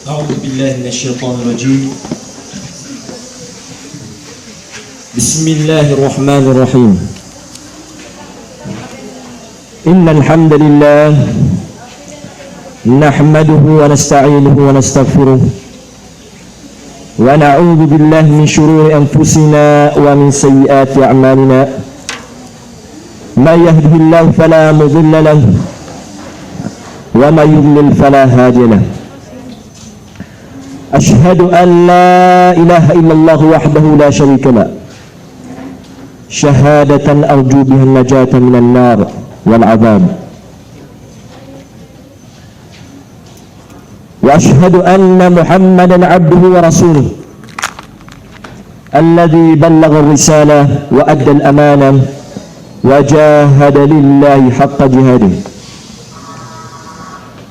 أعوذ بالله من الشيطان الرجيم. بسم الله الرحمن الرحيم. إن الحمد لله نحمده ونستعينه ونستغفره ونعوذ بالله من شرور أنفسنا ومن سيئات أعمالنا. من يهده الله فلا مضل له ومن يضلل فلا هادي له. أشهد أن لا إله إلا الله وحده لا شريك له شهادة أرجو بها النجاة من النار والعذاب. وأشهد أن محمدا عبده ورسوله الذي بلغ الرسالة وأدى الأمانة وجاهد لله حق جهاده.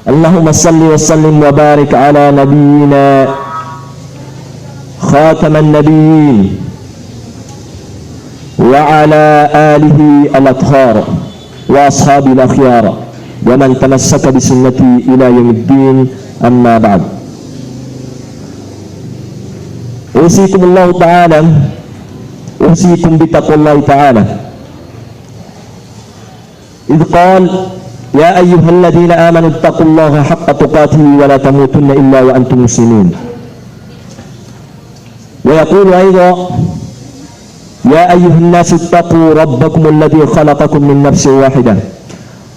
اللهم صل وسلم وبارك على نبينا خاتم النبيين وعلى آله الأطهار وأصحابه الأخيار ومن تمسك بسنته إلى يوم الدين. أما بعد، أوصيكم الله تعالى أوصيكم بتقوى الله تعالى، إذ قال: يا أيها الذين آمنوا اتقوا الله حق تقاته ولا تموتن إلا وأنتم مسلمون. ويقول أيضا: يا أيها الناس اتقوا ربكم الذي خلقكم من نفس واحدة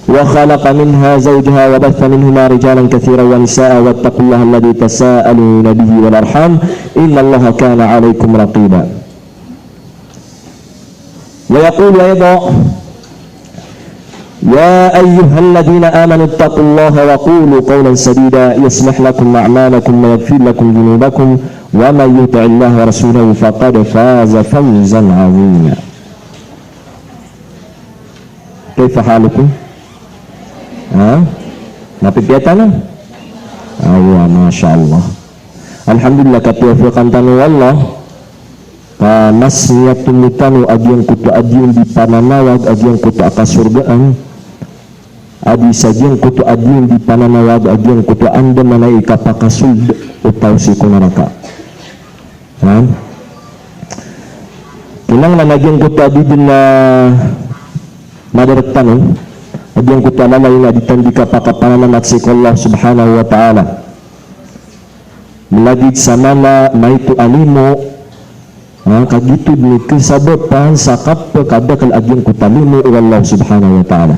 وخلق منها زوجها وبث منهما رجالا كثيرا ونساء واتقوا الله الذي تساءلون به والأرحام إن الله كان عليكم رقيبا. ويقول أيضا: يا أيها الذين آمنوا اتقوا الله وقولوا قولا سديدا يصلح لكم أعمالكم ويغفر لكم ذنوبكم ومن يطع الله ورسوله فقد فاز فوزا عظيما. كيف حالكم؟ Napipiatan? Aywa, Masya Allah. Alhamdulillah katiwafiqan tanu Allah kamasnya tumutanu agian kutu adiun di pananawag agian kutu akasurgaan adi sajian kutu adiun di pananawag agian kutu anda manai kapakasul utau si kunaraka. Kinang na agian kutu adiun na madaratanu agian kutu alalay na ditandika pakapanan at sikallah subhanahu wa ta'ala melagid sa mana maitu alimo kagitu ni kesabapan sakap kada kal agian kutalimu Allah subhanahu wa ta'ala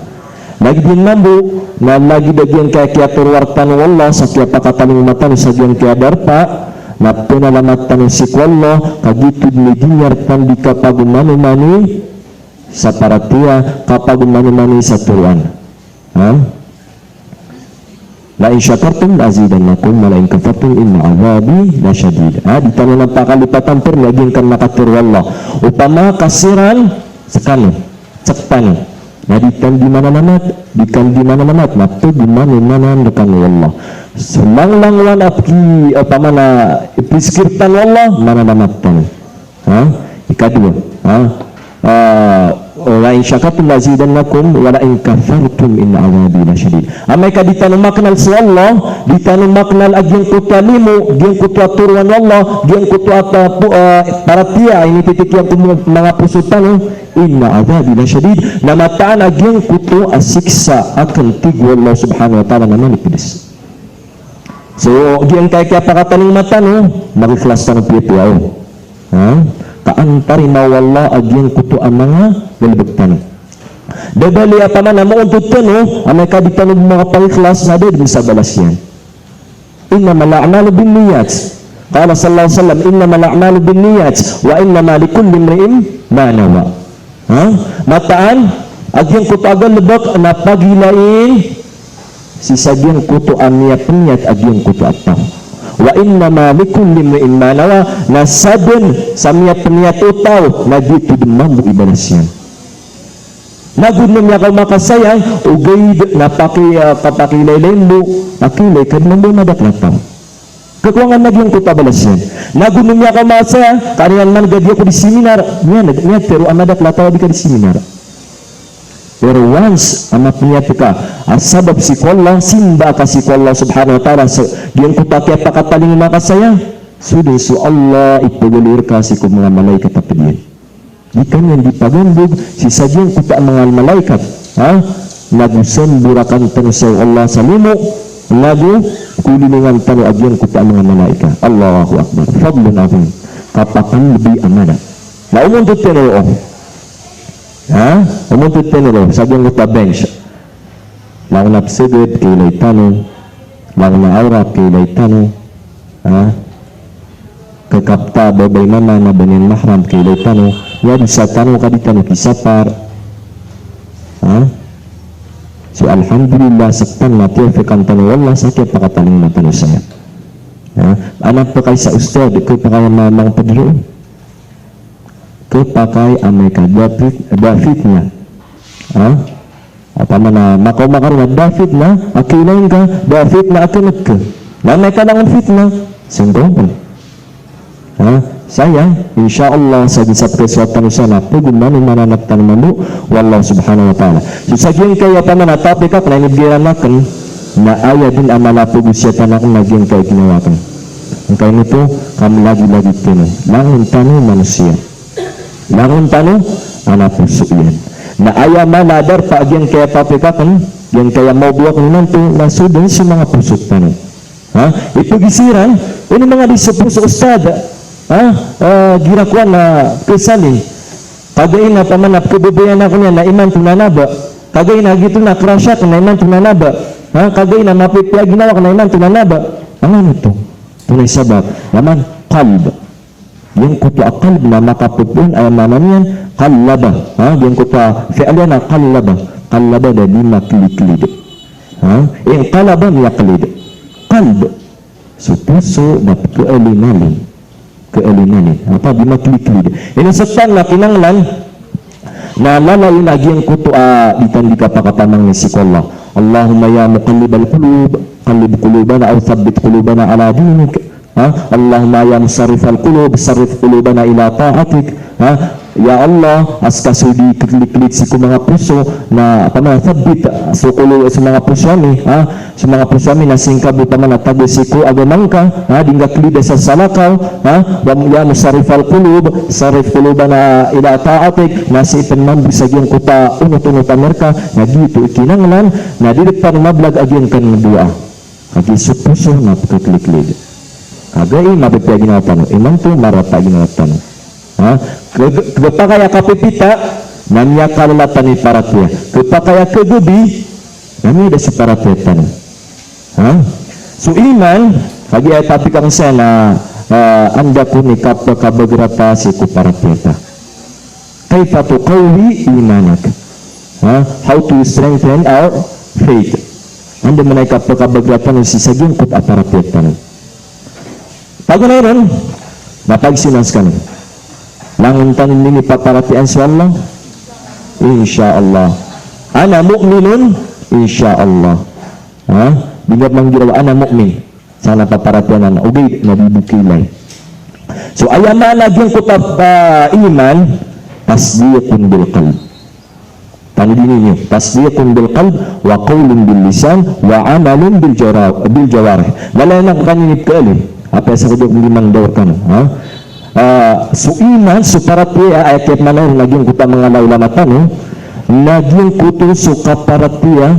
lagi din mambu na lagi dagian kaya kiatur wartan wallah sakya pakataling matan sagian kaya darpa na penalamatan sikallah kagitu ni dinyartan di kapagumani-mani sa paratia kapagumani-mani sa turuan. La in syakartum la azidannakum wa la in kafartum inna azabi lasyadid. Di tanah pakalipatan per lagi kan nakatur wallah upama kasiran sekali cepan dikan di mana namat matu di mana dekan wallah semanglang wan apki upamana piskirtan wallah mana namatan ikadua wa in syakartum la azidannakum wa la in kafartum inna azabi lasyadid. Amai ka ditanu maknal sa Allah, ditanu maknal agian kutalimu, gian kutu aturan Allah, gian kutu paratia ini titik yang mga pusutan inna azabi lasyadid. Namataan agian kutu asiksa akan tigu Allah subhanahu wa ta'ala naman ipidis. So gian kaya pakataning matan magikhlas tanong piyaw. Kaantari mawalla agian kutu amanga welbektan dadali apa mana mo untuk tanu amay kaditanu mga paikhlas na din sa balasyan. Innamal a'malu binniyat qala sallallahu alaihi wasallam innamal a'malu binniyat wa innama likulli imri'in ma nawa. Mataan agian kutu agan lebak na pagilain si sagian kutu amiyat niat agian kutu atau wa inna ma likulli imri'in ma nawa nasadun samia peniat utau nagitu demambu ibalasyan nagunum ya kau makasayang ugay napaki kapakilay lembu pakilay kad mambu nadak latang kekuangan naging kutabalasyan nagunum ya kau makasayang kanian man gadi ako di seminar niya teru anadak lataw di ka di seminar Pero once amat niya ka asabab si Allah simba ka si Allah subhanahu wa ta'ala diyan ko pakai pakataling makasaya sudah su Allah ipagulir ka si mga malaikat apadiyan ikan yang dipagandog si sadyang kita mga malaikat nagusemburakan tanu sa Allah sa limo lagu kulilingan tanu agyan kita mga malaikat Allahu Akbar fadlun azim kapakan lebih amana na umuntut tinuro umuntut tinuro sadyang kita bench lang napsigid kilay tanu lang naawrap kilay tanu kakapta babay mana na banin mahram kilay tanu ya bisa tanu kaditanu kisapar so alhamdulillah saktan mati fikan tanu wallah sakit pakataling matanu saya anak pakai sa ustad ke pakai mamang pedro ke pakai Amerika Davidnya apa mana maka na David na akilain ka David na akinag ka lamay ka ng fitna singkong saya insyaallah sa gisap keswatan sana pagumano mananap tanmamu wallahu subhanahu wa ta'ala so saging kaya pa man topic ka na nibgiran nakan na aya din amala pugusya tanak naging kay ginawakan ang kaya nito kami lagi-lagi tino langon tano manusia langon tano anak puso yan na aya manadar pa agyan kaya topic ka yan kaya maubuwak naman to na sudan si mga puso tano ipagisiran ini mga disupuso ustad girakuan na kesalin kagay na pamanap kububuyan ako niya na iman tunanaba kagay na gitu na krasyak na iman tunanaba kagay na mapipiyag ginawa na iman tunanaba ang ano ito tunay sabab naman kalb yung kutua kalb na makapupun ay mamanian kalaba yung kutua fi'alya na kalaba da di makliklid yung kalaba miyaklid kalb so puso na kealimalin apa bimakliklid ini setan na kinanglan na lalain agyang kutua ditandika pakatamang ni si Allah Allahumma ya muqallibal qulub qallib qulubana aw thabbit qulubana ala dinik Allahumma ya musarrifal qulub sarrif qulubana ila ta'atik ya Allah askasudi kliklik si mga puso na pamathabit so kulo sa mga puso ni sa mga puso mi na singkabu pamanatago si ko agamangka dingga klida sa salakaw wa ya musarrifal qulub sarif qulubana ila ta'atik nasipan man bisagyang kuta unut-unut Amerika na dito ikinanglan na dili pa mablag agyan kan dua agi sa puso na kliklik agay mabipya ginawa tano iman to marata ginawa tano kepakaya kapipita namanya kalalatan ni paratia kepakaya kegubi namanya ada si paratia tano so iman lagi ay tapi kang sana anda kuni kabagrata si ku paratia kaifa tuqawi imanak how to strengthen our faith anda menaikap kabagrata si saging kut aparatia tano paganaran napagsinaskan langon tanin ini paparatian Allah insyaallah ana mu'minun insyaallah bingat manggiraw ana mu'min sana paparatian ana ugay nabibukilay so ayama lagi kutab iman tasdiyatun bil qalb tandin niyo tasdiyatun bil qalb wa qawlun bil lisan wa amalun bil jawarih wala nak kaninip kali apa sa kudok limang daw kan so iman so paratia ayat mana naging kuta mga ulama tano naging kuto so kaparatia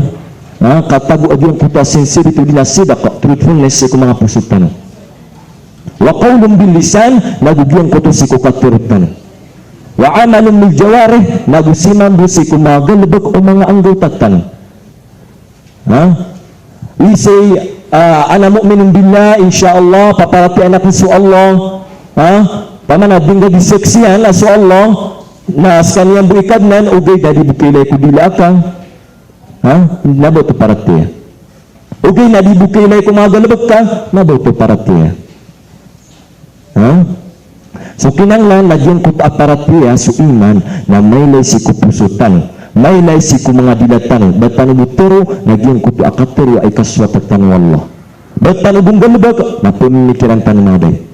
katago aging kuta sincerity dina sidak truthfulness sa mga puso tano wa qawlun bil lisan nagugyan kuto si kukaturut tano wa amalun bil jawarih nagusiman do si kumagalbag o mga anggota tano we say ana mu'minun billah insyaallah paparati anak su Allah paman ading di seksian la su Allah na saniyang buikadnan ugay dadi bukilay ko dilakang nabo to parati ugay na di bukilay ko magalabag ka nabo to parati so kinanglan nagyan ko aparati su iman na maylay si kupusutan maylay si ku mga dilatan batan buturo nagyan ko akaturo ay kaswatatan wallah batan ubong galabag na pumimikiran tanmaday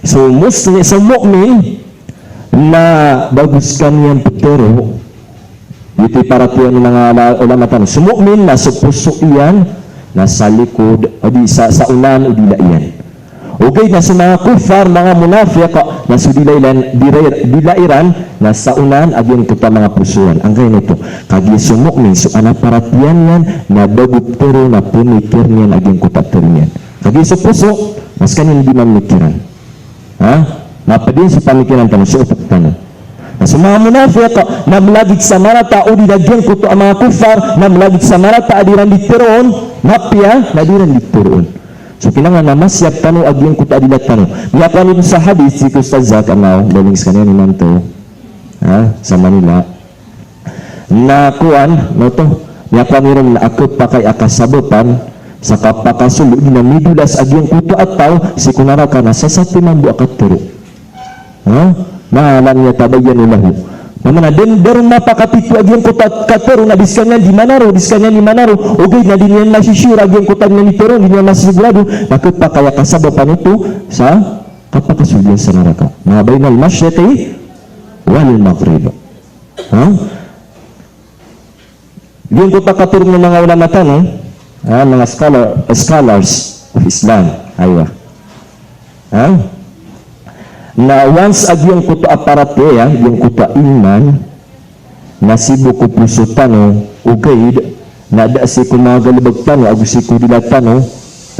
so muslim sa mu'min na bagus kanyan puturo Iti paratiyan ng mga ulama tanong. Sumu'min na sa puso iyan, nasa likod, o di sa unan, o di laiyan. Okay, na sa mga kufar, mga munafiq, na sa dilairan, na sa unan, agyan kita mga pusuan. Ang kayo nito, kagi sumu'min, so anaparatiyan yan, na daguptero, na punikir niyan, agyan kutatero niyan. Kagi sa puso, mas kanyan hindi mamikiran. Ha? Mapadin sa pamikiran tanong, sa utak tanong. So mga munafiq na malagit sa marata o dinagyan ko to ang mga kufar na malagit sa marata adiran diteroon mapya na adiran diteroon. So kinangan na masyap tanong agyan ko to adilat tanong. Miyapan ito sa hadith si Ustaz Zak Amaw daling sa kanya naman to sa Manila na kuan no to miyapan nyo na ako pa kay akasabutan sa kapakasulo dinamidulas agyan ko to at tao si kunara ka na sa satimang buakat turo. Maalam niya tabayan ulahu. Mamana den darum mapakatitu agyan ko katero na diskanyan di manaro okay na din yan masisira agyan ko tan ni pero di niya masigurado bakit pa kaya kasabapan ito sa kapakasulian sa neraka. Mga bainal masyriqi wal maghrib. Diyan ko pa katero ng mga ulama tanong, mga scholars of Islam. Aywa. Na once agyan ko to aparateya, yung ko to iman, nasibo ko puso tano, ugaid, na daasi ko mga galibag tano, agusi ko dila tano,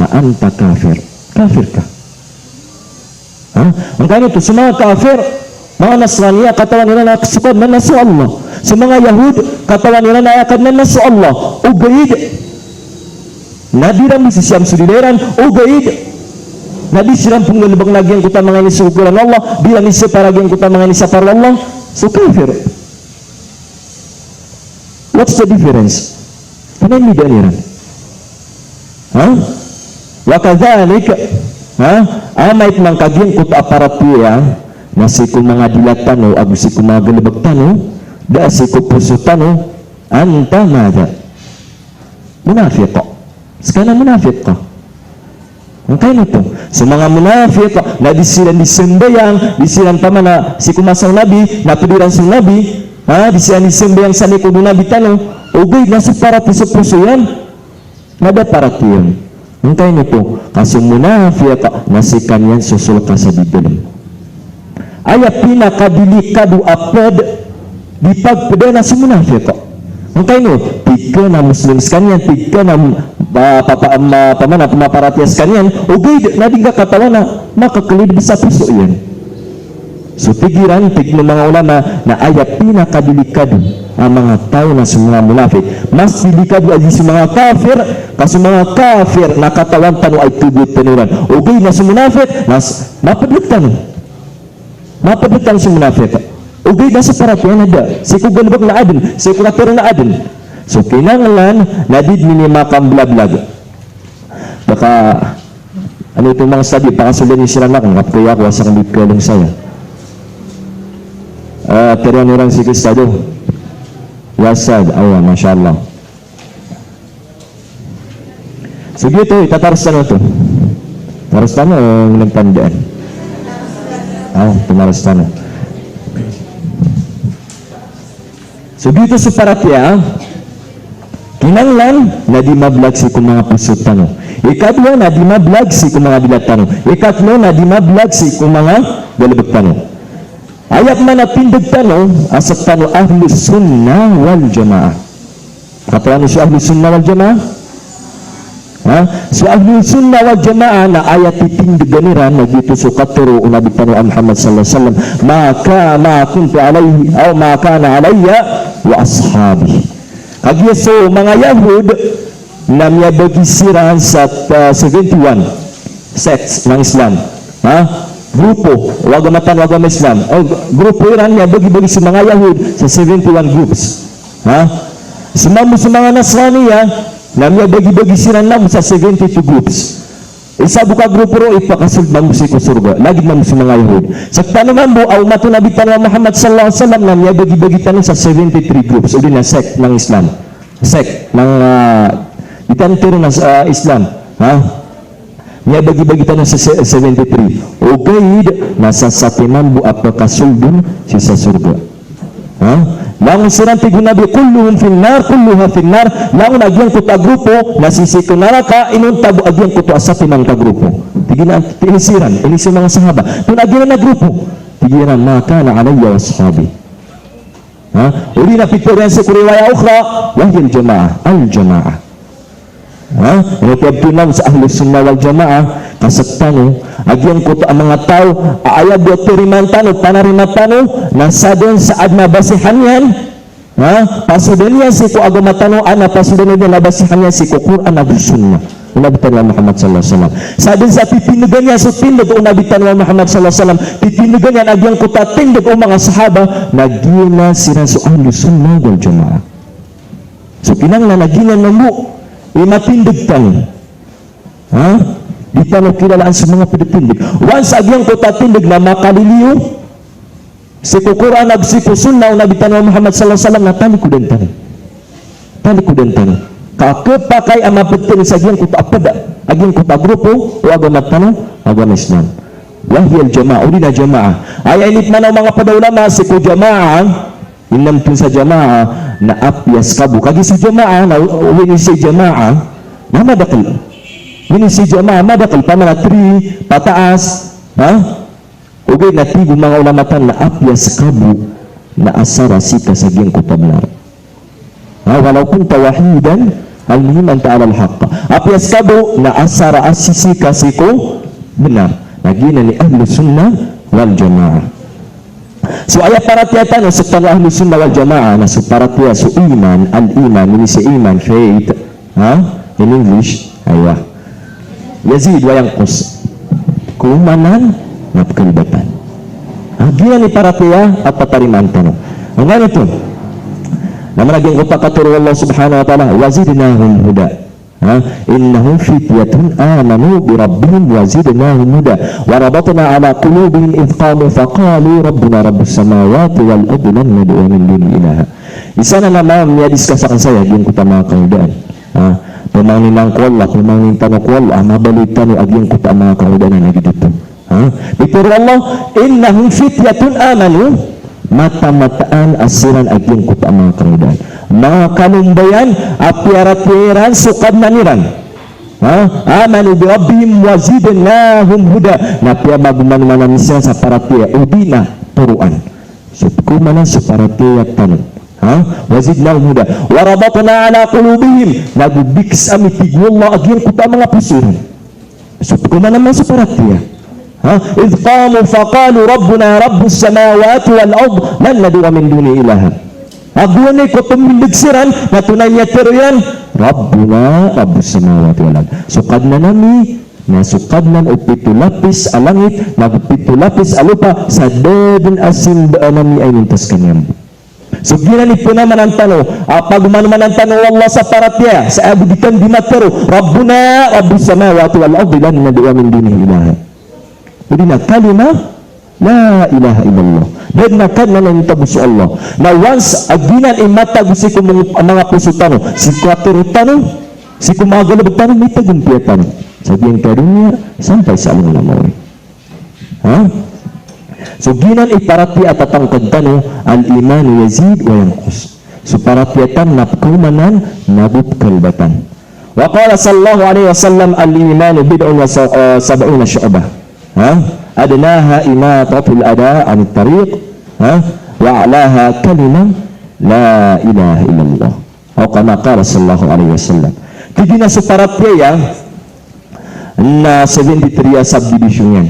na anta kafir. Kafir ka. Ang ganito, sa mga kafir, mga Nasraniya, katawan nila nakasukad na nasu Allah. Sa mga Yahud, katawan nila nakakad na nasu Allah. Ugaid, nadira mo si Siyam Sudileran, ugaid, Nabi silang pengelubang nagian kita mengani syukuran Allah, bila ni separagian kita mengani safar Allah, so kafir. What's the difference? Kenapa bedanya? Wa kadzalik, amait mangkagian kita aparat dia, nasi ku mengadilat tanu, agusi ku magelebak tanu, dasi ku pusu tanu, anta mada. Munafiq. Sekarang munafiq kah? Makanya itu, sa mga munafiq na disilan disembayang, disilan tama na si kumasang nabi, na pediran sa nabi, disilan disembayang sa nikudo nabi tanong, ugay, nasa parati sa puso yan, nada parati yan. Makanya itu, kasi munafiq na si kanyan susul ka sa biblim. Ayat pinakadelikado apad, di pagpedana si munafiq. Makanya itu, tiga na muslim sekanyan, tiga na pamaparatias kanyan, ugay na din kakatawa na makakalid sa puso yan. So tigiran, tignan mga ulama na ayat pinakadelikado ang mga tao na sa mga munafik. Mas delikado ay sa mga kafir, kasi mga kafir nakatawan tano ay tubot tanuran. Ugay na sa munafik, mas mapadlitan sa munafik. Ugay na sa paratian ada, si kugalbag na adin, si kulatero na adin. So kinanglan nadid minimakam blablag. Baka ano itong mga study pakasulan ni sila nak kaya ako sa kambit ko lang saya. Terian orang si Kristado. Wasad, awa, masyaallah. So dito itatarastan ito. Tarastan o nagtandaan? Tumarastan. So dito sa paratya kinanglan na di mablag si kung mga pusot tano. Ikadwa na di mablag si kung mga bilat tano. Ikatlo na di mablag si kung mga galabag tano. Ayat man na pindag tano asat tano ahlus sunnah wal jamaah. Kapaano si ahlus sunnah wal jamaah? Si ahlus sunnah wal jamaah na ayat titindig ganiran na dito so katuro unabi tano Muhammad sallallahu alaihi wasallam maka ma kuntu alaihi aw ma kana alayya wa ashabi. Agyeso mga Yahud na miya bagisiran sa 71 sects ng Islam. Grupo, wagamatan, wagam Islam. Grupo iran miya bagi-bagi sa mga Yahud sa 71 groups. Sumamo sa mga Nasraniya na miya bagi-bagi siran lang sa 72 groups. Isa buka grupo ro ipakasulbang musiko surga. Lagi man sa mga Yahud. Sa tanaman mo, aw matunabitan wa Muhammad sallallahu alaihi wasallam na miya bagi-bagi tanong sa 73 groups. O din na sect ng Islam. Sect ng itanturo ng Islam. Miya bagi-bagi tanong sa 73. O gaid, nasa satiman bu apakasulbong si sa surga. Langon siran tigo nabi kulluhum finnar kulluha finnar. Langon agyang ko ta grupo nasisiko naraka inuntabo agyang ko to asati man ka grupo. Tiginan tinisiran ini si mga sahaba. Tun agyan na grupo. Tigiran maka na alayya washabi. Uli na pituryan sa kuriwaya ukhra wahil jamaah al-jamaah. Tinatiyab sa ahli sunnah wal jamaah kasagtano agyan ko ang mga tao aayab do tirimantano panarimatano nasadon sa adna basihan yan pasudon yan si ko agamatano ana pasudon yan nabasihan yan si ko Quran Abu Sunnah unabitan wa Muhammad sallallahu alaihi wasallam sadon sa titinugan niya sa tindog unabitan wa Muhammad sallallahu alaihi wasallam titinugan yan agyan ko tatindog o mga sahaba nagina sila sa ahli sunnah wal jamaah so kinanglan nagina namu imatindog tan di tanong kilalaan sa mga pinitindig. Once agyang ko tatindig na makaliliw, si Quran ag si Sunnah na bitan wa Muhammad sallallahu alaihi wasallam na tali ko din tanong. Tali ko din tanong. Kakapakay ang mapitin sa agyang ko tapada. Agyang ko ta grupo, o agamat tanong, agam Islam. Wahiyal jamaah, uli na jamaah. Ay init man ang mga padaulama, si ko jamaah, inam tun sa jamaah, na apyas kabu. Kagi si jamaah, na uwi si jamaah, na madakil. Ini si jamaah madakal pamana 3 pataas ugay natigo mga ulamatan na apyas kabu na asara sika sa giyang kutablar walau kunta wahidan al-muhim anta ala al-haqqa apyas kabu na asara asisika siko benar nagina ni ahli sunnah wal jamaah so ayat paratiyatan sa ahli sunnah wal jamaah na sa paratiya so iman al-iman ini si iman faith in English ayah yazid wa yanqus kumanan na kalibatan agian ni paratiya at patariman tanong ang ganito naman naging upakaturo Allah subhanahu wa ta'ala wazidnahum huda innahum fityatun amanu bi rabbihim wazidnahum huda wa rabatna ala qulubihim idh qamu faqalu rabbuna rabbus samawati wal ardi lan nad'u min dunihi ilaha isa na naman niyadiskusakan saya yung kutama kaudaan pemangin ng kuwala, pemangin tanong kuwala, mabalitan ni agyang kuta mga kaudanan na dito. Bituro Allah, innahum fityatun amanu, mata-mataan asiran agyang kuta mga kaudanan. Mga kanumbayan, apiarat-piaran, sukad na niran. Amanu bi rabbihim wazidnahum huda. Napia maguman-manan siya sa paratiya, udina, turuan. So, kumanan sa paratiya tanong. Wazidnahum huda wa rabatna ala qulubihim nagubix ami tigwallah agyang kuta mga pusuran so kuma naman sa paratiya idh qamu faqalu rabbuna rabbus samawati wal ard lan nad'u min duni ilaha agwan ko tumilagsiran na tunay niya teroyan rabbuna rabbus samawati wal ard sukad na nami nasukad nan upitulapis alangit nagupitulapis alupa sa deben asin nami ay nintas kanyang so ginanit po naman ang tanong pag umanuman ang tanong Allah sa paratya sa abudikan di matero Rabbuna Rabbus samawati wal ardi lan nad'u min dunihi ilaha jadi na kalima la ilaha illallah dan nakan na nanitabuso Allah na once aginan imatagusi ko mga puso tanong si kwatero tanong si kumagalab tanong may tagumpia tanong sabihin ka dunia sampai sa alam naman so ginan iparati at tatangkad tano al-iman yazid wa yanqus so paratiatan napkumanan nabutkalbatan wa qala sallallahu alaihi wasallam al-iman bid'un wa sab'una syu'bah adnaha imatatul ada an tariq wa a'laha kalima la ilaha illallah o kama qala sallallahu alaihi wasallam tigina sa paratiya na 73 subdivision yan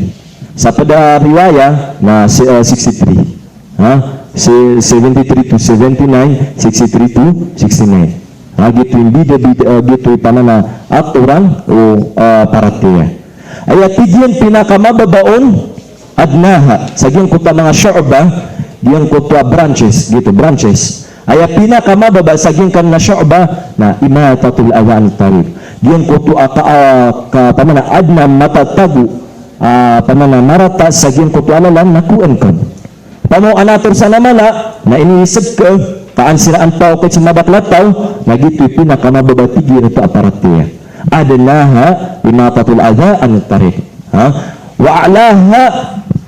sa pada riwaya na 63 73 to 79 63 to 69 gitu yung gitu panana aturan o paratiya ay tigyan pinakamababaon adnaha sa giyang kuta mga syu'ba giyang kuta branches gitu branches ay pinakamababa sa giyang kan na syu'ba na imatatul awan tarib giyang kuta panana adna matatagu pamana marata sa giyang kutwalalan nakuan ka pamo anator sa namala na iniisip ka kaan siraan tao kat si mabaklataw nagito'y pinakamababati ito aparatiya adnaha imatatul adha an tarik wa a'laha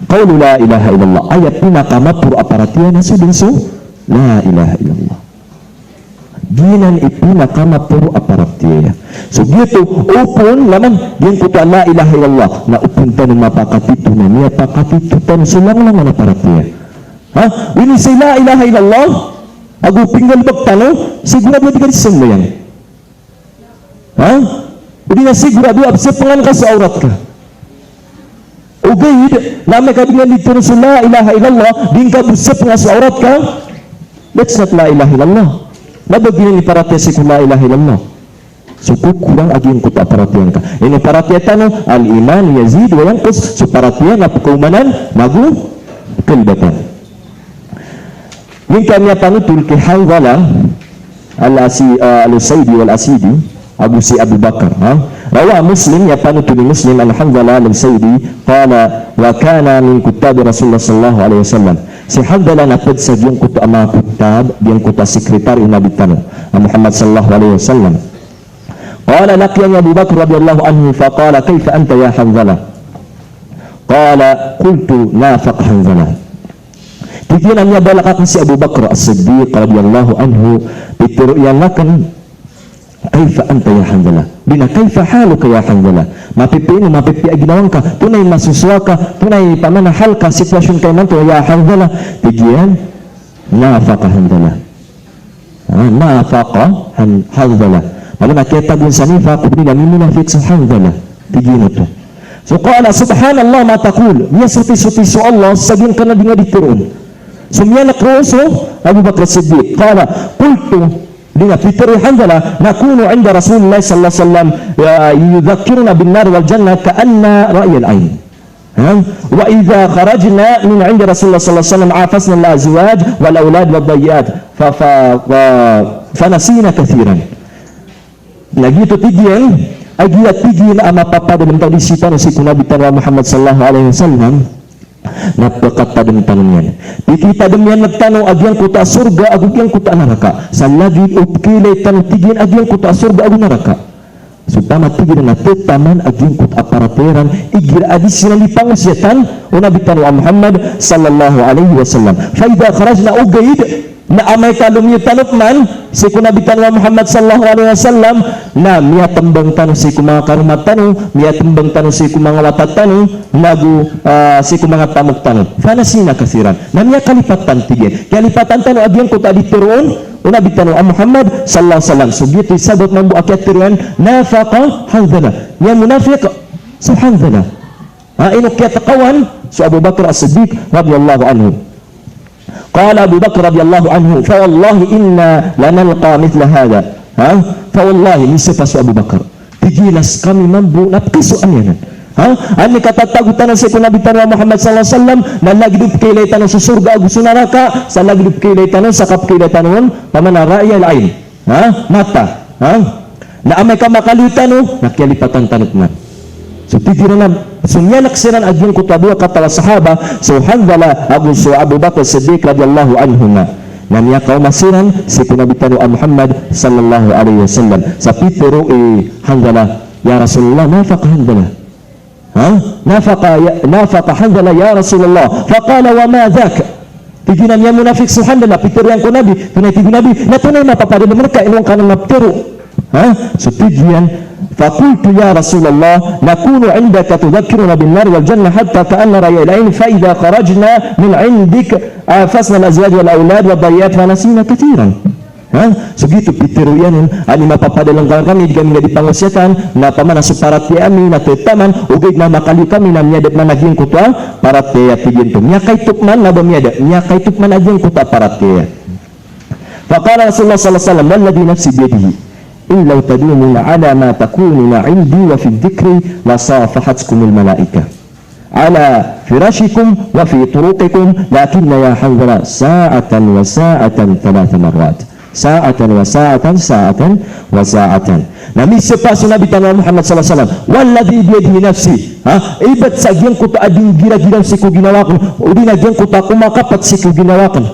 qawlu la ilaha illallah ayat pinakamapur aparatiya na sudinso la ilaha illallah. Ginan ipuna kama puro aparatya. So gitu upun laman din kuta la ilaha illallah na upun tan mapakatitu na niya pakatitu tan silang lang na aparatya. Ha? Ini si la ilaha illallah agu pinggal bagtano sigurado di kadisan mo yan. Ha? Hindi na sigurado absa pangan ka sa aurat ka. Ugayid lamay ka dengan dito sa la ilaha illallah din ka busap nga sa aurat ka. That's not la ilaha illallah. Nabagin ni paratesi ko la ilaha illallah. So kurang aging kuta paratian ka. Ini paratiatan al-iman yazid wa yanqus. So paratian na kaumanan magu kelbatan. Yung kanya panutul kay Hanzala al-Usaidi wal-Asidi Abu Bakar. Rawa Muslim ya panutul Muslim al-Hanzala al-Usaidi qala wa kana min kutab Rasulullah sallallahu alaihi wasallam. Si Hanzala napad sa yung kuta ama kutab, yung kuta sekretary Nabi Tano Muhammad sallallahu alaihi wasallam. Qala laqiyani Abu Bakar radhiyallahu anhu faqala kayfa anta ya Hanzala? Qala qultu nafaq Hanzala. Pikiran niya balakakan si Abu Bakar As-Siddiq radhiyallahu anhu pituruyan kaifa anta ya Hanzala bina kaifa haluka ya Hanzala mapipino mapipi ginawang ka tunay masuswa ka tunay pamanahal ka sitwasyon kay manto ya Hanzala pigiran nafaqa Hanzala nafaqa Hanzala wala nakita din sa nifaq bila minunafik sa Hanzala pigino to so qala subhanallah ma taqul niya suti so Allah saging kana dinga diturun sumya nakroso Abu Bakar Siddiq qala qultu dengan fitri Hanzala nakunu 'inda Rasulullah sallallahu alaihi wasallam yudhakkiruna bin nar wal jannah ka'anna ra'y al-'ain wa idza kharajna min 'inda Rasulullah sallallahu alaihi wasallam afasna al-azwaj wal awlad wad dayyat fa nasina kathiran lagi itu tigian agiat tigin ama papa dan tadisitan si Nabi Muhammad sallallahu alaihi wasallam napakata dan tanungan kita demian nagtanong agyan kuta surga agyan kuta neraka salagi upkilay tanong tigin agyan kuta surga agyan neraka supama tigin na tetaman agyan kuta aparateran igir adis sila lipangusyatan Nabi Muhammad sallallahu alaihi wasallam faida kharajna ugayid na amay kalum yung tanot man si Nabi Muhammad sallallahu alaihi wasallam na miya tembang tanong si mga karumat tanong miya tembang tanong si mga watat tanong nagu si mga tamok tanong fanasina kasiran na miya kalipatan tigin kalipatan tanong agyan ko tadi turun Nabi Muhammad sallallahu alaihi wasallam so gitu sabot mambu akyat turuan nafaqa Hanzala miya munafiq so Hanzala ino kaya takawan so Abu Bakar As-Siddiq radhiyallahu anhu قال أبو بكر رضي الله عنه فوالله إنا لنلقى مثل هذا فوالله نسفس أبو بكر تجيلس kami mampu napkiso anyanan ani katatagutan sa Nabi Muhammad sallallahu alaihi wasallam na lagdip kailay tanong sa surga ug sa neraka sa lagdip kailay tanong sa kapkailay tanong pamana ra'y al-ain mata na amay ka makalutan nakyalipatan tanot man so tigiran sumyanak siran agyan kutabu katawa sahaba so Hanzala Abu Bakar Siddiq radhiyallahu anhuma na niya kaumasiran si Nabi Muhammad sallallahu alaihi wasallam sa pitero Hanzala ya Rasulullah nafaqa Hanzala nafaqa Hanzala ya Rasulullah faqala wa ma dhaka tiginan niya munafik si Hanzala pitero yang ko Nabi tunay tiginan Nabi na tunay mapapada mereka inong kanang maptero so tigian فقلت يا رسول الله نكون عندك تذكرنا بالنار والجنة حتى كأن رأي العين فإذا خرجنا من عندك عافسنا الأزواج والأولاد والضيات فنسينا كثيرا segitu pitiruyan ani mapapadalang kami jika menjadi pangusiatan na pamana suparati ami na tetaman ugig na makali kami na miyadat man aging kutwa parate tigin to nya kay tukman na bamiyada nya kay tukman aging kutwa parate faqala Rasulullah sallallahu alaihi wasallam walladhi nafsi biyadihi إن لو تدومون على ما تكونون عندي وفي الذكر لصافحتكم الملائكة على فراشكم وفي طرقكم لكن يا حنظلة ساعة وساعة 3 مرات ساعة وساعة ساعة وساعة نمي سباس Nabi Muhammad sallallahu alaihi wasallam walladhi biyadihi nafsi ibat sagyan ko ta ading gira-gira si ko ginawa ko udi nagyan ko ta kumakapat si ko ginawa ko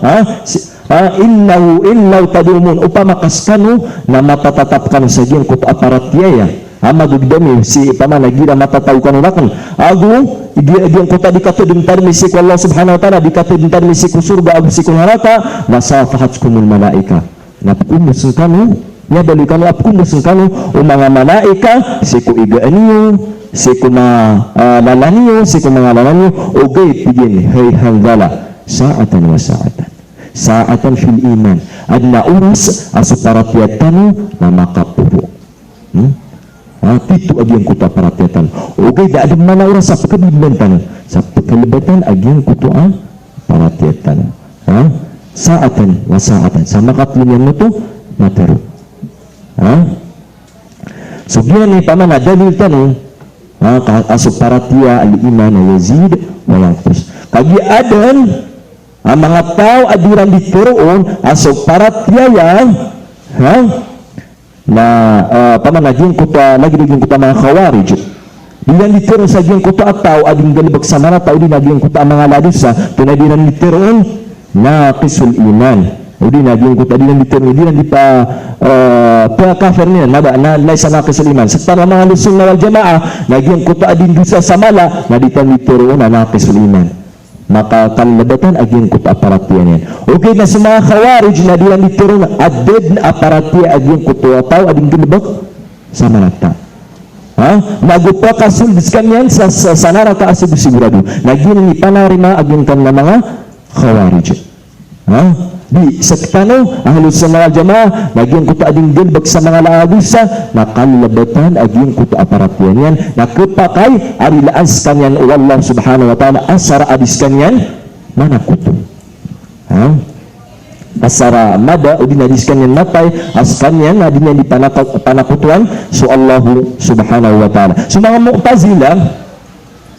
innahu tadumun upama kaskanu na matatatapkan sagyan ko ta aparat yaya magugdami si pamana gira matatau kanurakan agu igiang kota dikatu dintar misi ku Allah subhanahu wa ta'ala dikatu dintar misi ku surga agu si ku neraka masafahatkumul malaika napukumus kanu nya balikan apkumus kanu mga malaika si ku igaaniyo si ku lalaniyo si ku mga lalaniyo ugay pigin hey hanggala sa'atan wa sa'atan fil iman adna uras asuparatiatanu na makapuro itu agian kutu aparatiatan okay da ada mana orang sa pagkalibatan agian kutu aparatiatan saatan wa saatan sama katlinyan mo to mataro so gina ni pamana dalil tanong asuparatia al-iman yazid wa yanqus kagi adan mga tao adiran diteroon asuparatia yang na pamanaging kuta nagiging kuta mga khawarij diyan diteroon sa giyang kuta at tao ading galibag sa mga tao din naging kuta mga ladisa tunay din diteroon na qisul iman o din naging kuta din diteroon din di pa kafir niya na laysa na qisul iman sa para mga lusun na wal jamaa naging kuta din dusa sa mala na diteroon na qisul iman maka kalabatan aging kuta aparatian yan okay na sa mga khawarij na diyan diteroon aded na aparatia aging kuta tao ading galibag sa manata nagupa kasulbiskan yan sa sanarata asib sigurado naging ni panarima aging kan na mga khawarij di sa kitano ahlus sunnah wal jamaah naging kuta ading galibag sa mga laagisa na kalabatan aging kuta aparatian yan nakupakay arilaas kanyan o Allah subhanahu wa ta'ala asara adis kanyan mana kuto asara mada o dinadis kanyan matay as kanyan na din di panakutuan so Allah subhanahu wa ta'ala so mga mu'tazilah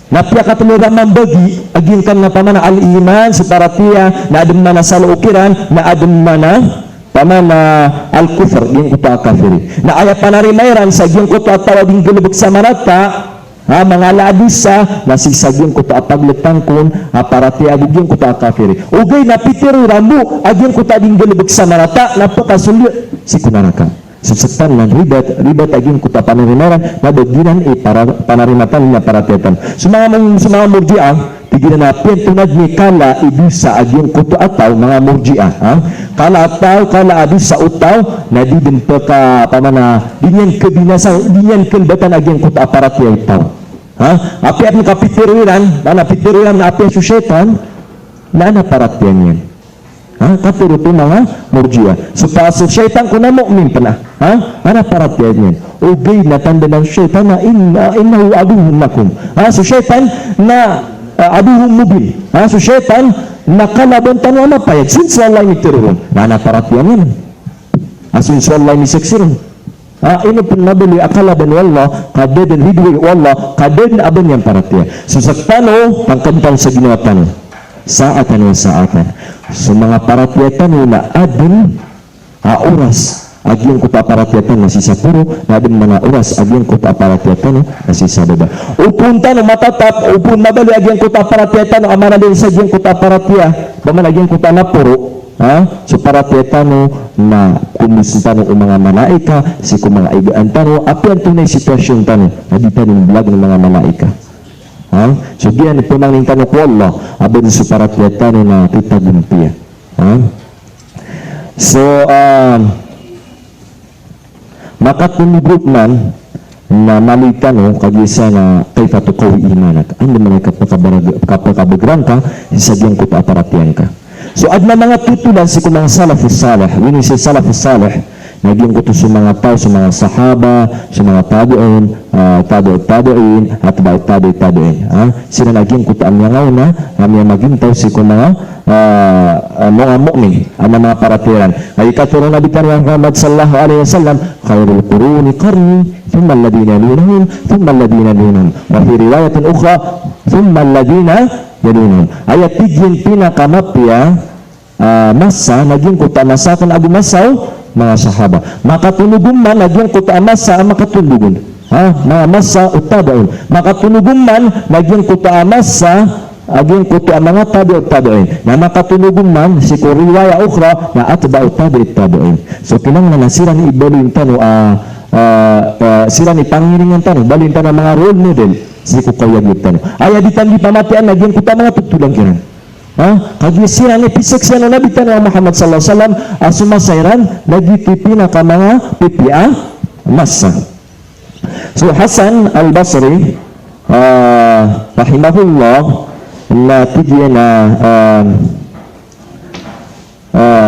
napiyakatulura mambagi aging kan na pamana al-iman sa paratia na adem mana sa ukiran na adem mana pamana al-kufr yung kuta kafiri na ayat panarimayran sa yung kuta tawading gulubog sa marata mga ladisa na sisagyong kuta pagletangkon paratia aging kuta kafiri ugay na pitiru rambu aging kuta ding gulubog sa marata napakasulit si kunaraka sesatan dan ribat aging kuta panarimaran na baginan para panarimatan na paratetan sumama murjiah tigilan na pintunad ni kala ibisa aging kuta ataw mga murjiah kala ataw kala abis sa utaw na di din pagka pamana dinyan kebinasang dinyan kendatan aging kuta aparatia itaw api at nakapitiruiran na api ang susyaitan na naparatian yan katuro to mga murjiah so paso syaitan ko na mu'min pa na ana paratiyan yan ugay na tanda ng syaitan na innahu aduhum lakum so syaitan na aduhum mubin so syaitan na kalaban tanu ama payag since Allah ni tiruron na naparatiyan yan since Allah ni seksiron ini pun nabili akalaban wallah kadedan hidwi wallah kadedan aban yang paratiya so saktano pangkantang sa ginawa tanu saatan wa saatan so mga paratiatan na adin oras aging kuta paratiatan na sisa puro na adin mga oras aging kuta paratiatan na sisa baba upun tano matatap upun mabali aging kuta paratiatan amana din sa aging kuta paratia baman aging kuta na puro so paratiatan na kumisintano o mga malaika si kung mga igaan tano api ang tunay sitwasyon tano na di taning vlog ng mga malaika so diyan punang tanong ko Allah abon sa paratiatan na kita gumpia so makatunibot man na malitan kagisa na kay patukaw imanat ano man kapakabagrang ka sa diyang kuta paratian ka so adna mga tutulan si kumang salafus salih wini si salafus salih naging kuto sa mga tao, sa mga sahaba, sa mga tabi'in, at tabi'in. Sila naging kuto ang mga una, may maging tao si mga mu'min, ang mga paratiran. Ay katulong Nabi Muhammad sallallahu alaihi wasallam, khairul quruni qarni, thumma alladhina yalunhum, thumma alladhina yalunhum. Wa fi riwayatin ukhra, thumma alladhina yalunhum. Ayat tigin pinakamapya masa naging kuta masa kan Abu Masaw mga sahaba makatulugum man naging kuta masa makatulugun mga masa utabaon makatulugum man naging kuta masa aging kuta mga tabi'in na makatulugum man si riwaya ukhra na atba'u tabi'in so kinang nanasiran ibalo yung tano sila ni pangiringan tano balin tanah mga role model si ko kayag tano aya ditandi pamatian lagi kita mga tutulang kiran kagi sila ni pisik siya na Nabi tanah Muhammad sallallahu alaihi wasallam asuma sayran lagi pipina ka mga pipia masa. So Hasan al-Basri rahimahullah na tijena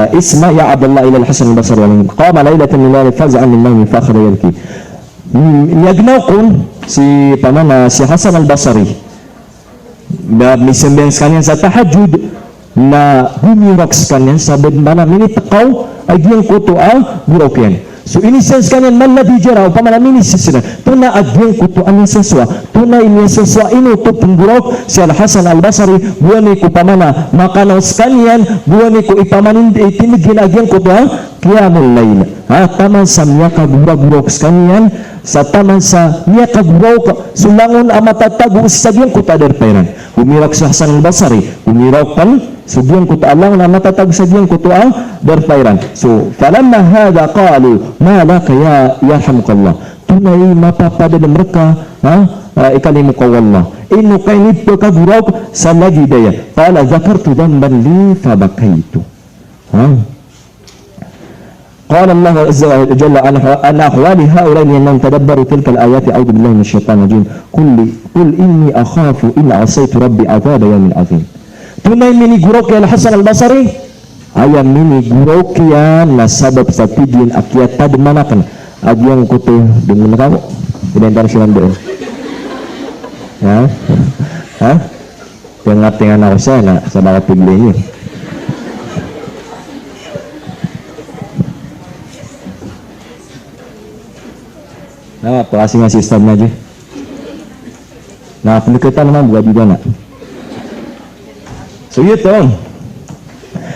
اسمع يا عبد الله إلى الحسن البصري قام ليلة من الليالي فزعا من نومه فأخذ يبكي يجنوكم si pamana si Hasan al-Basri na misemben kanya sa tahajud na humiraks kanya sa bedmana mini takaw ay giyang kutual burokyan. So ini sense kanya man na dijara pamana mini sisira tuna agyang kutuan niya seswa tuna ini seswa ino to pengburok si Hasan al-Basri buani ko pamana makanaus kanyan buani ko ipamanin itinigin agyang kutual qiyamul lail taman sa miya kagura-burok kanyan sa taman sa miya kagurok sulangon amatatago sa giyang kuta derperan humirak sa Hasan al-Basri humirak pan sugian kuta alang na matatag sa giyang kuta derperan. So falamma hada qalu ma laka ya yarhamukallah tunay mapapada mereka ikalimu kawallah inu kainit kagurok sa lagi daya qala zakartu dhanban li fabakaitu قال الله عز وجل أن أخواني هؤلاء أنهم تدبروا تلك الآيات أعوذ بالله من الشيطان الرجيم قل إني أخاف إن عصيت ربي عذاب يوم عظيم. Tunay mini gurok ya Hasan al-Basri ayam mini gurok ya na sabab sa pidin akyat tad manakan agyang kuto dengan kamu identitar silang doon tengah-tengah ako sa na sa mga pigli niyo. Pakasih nga sistem aja. Nah, pendekatan naman buat juga nak. So ito,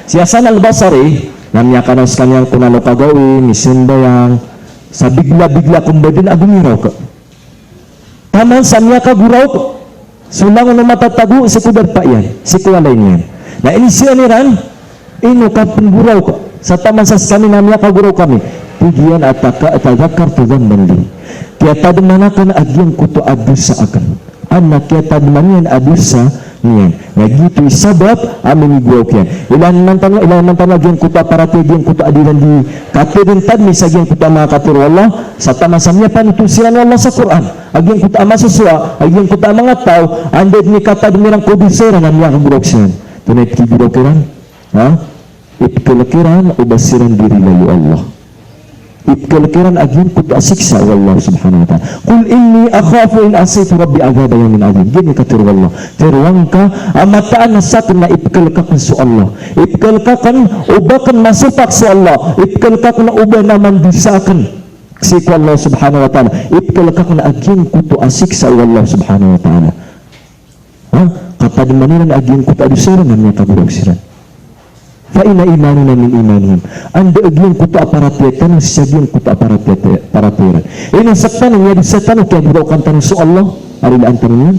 si Hasan al-Basri namanya kanos kanyang kunano kagawin misimba yang sa bigla-bigla kumbadin agumiraw ka. Taman sa niya kaguraw sulang ano matatago si kudar pa yan, si kuwalay niyan. Na ini siya niran, ino ka pengguraw ka. Sa taman sa kami namanya kaguraw kami. Tujuan ataka atadakar tudan mandi. Kaya tadmanakan agyang kuto adus sa akan. Anak kaya tadmanin adus sa niyan. Nga gitu sabab amin igwaw kyan. Ilan man tanong agyang kuto aparati agyang kuto adilan di katirin tad misa agyang kuto mga katur Allah sa tamasamnya panutusiran Allah sa Quran. Agyang kuto ama suswa, agyang kuto mga tao, andad ni katadmirang kudiseran ang mga kagurok siyan. Tunay kibirokiran, ipkilakiran ubasiran diri lalu Allah. Ipkilakiran agyang kuto asiksa Allah subhanahu wa ta'ala. Qul inni akhafu in asaitu rabbi azaba yawmin azim. Gini katur Allah. Teruang ka amataan na sakin na ipkilakan su Allah. Ipkilakan ubakan masupak su Allah. Ipkilakan na ubah naman disakan si Allah subhanahu wa ta'ala. Ipkilakan na agyang kuto asiksa Allah subhanahu wa ta'ala. Kapag manilan agyang kuto adisiran namanya kaburag siran. Fa'ina imanuna min imanihim. Anda agyang kuto aparatiatan sa agyang kuto aparatiran. Ina saktan niya di setan kaya budaw tanong su Allah arilaan tanong yan.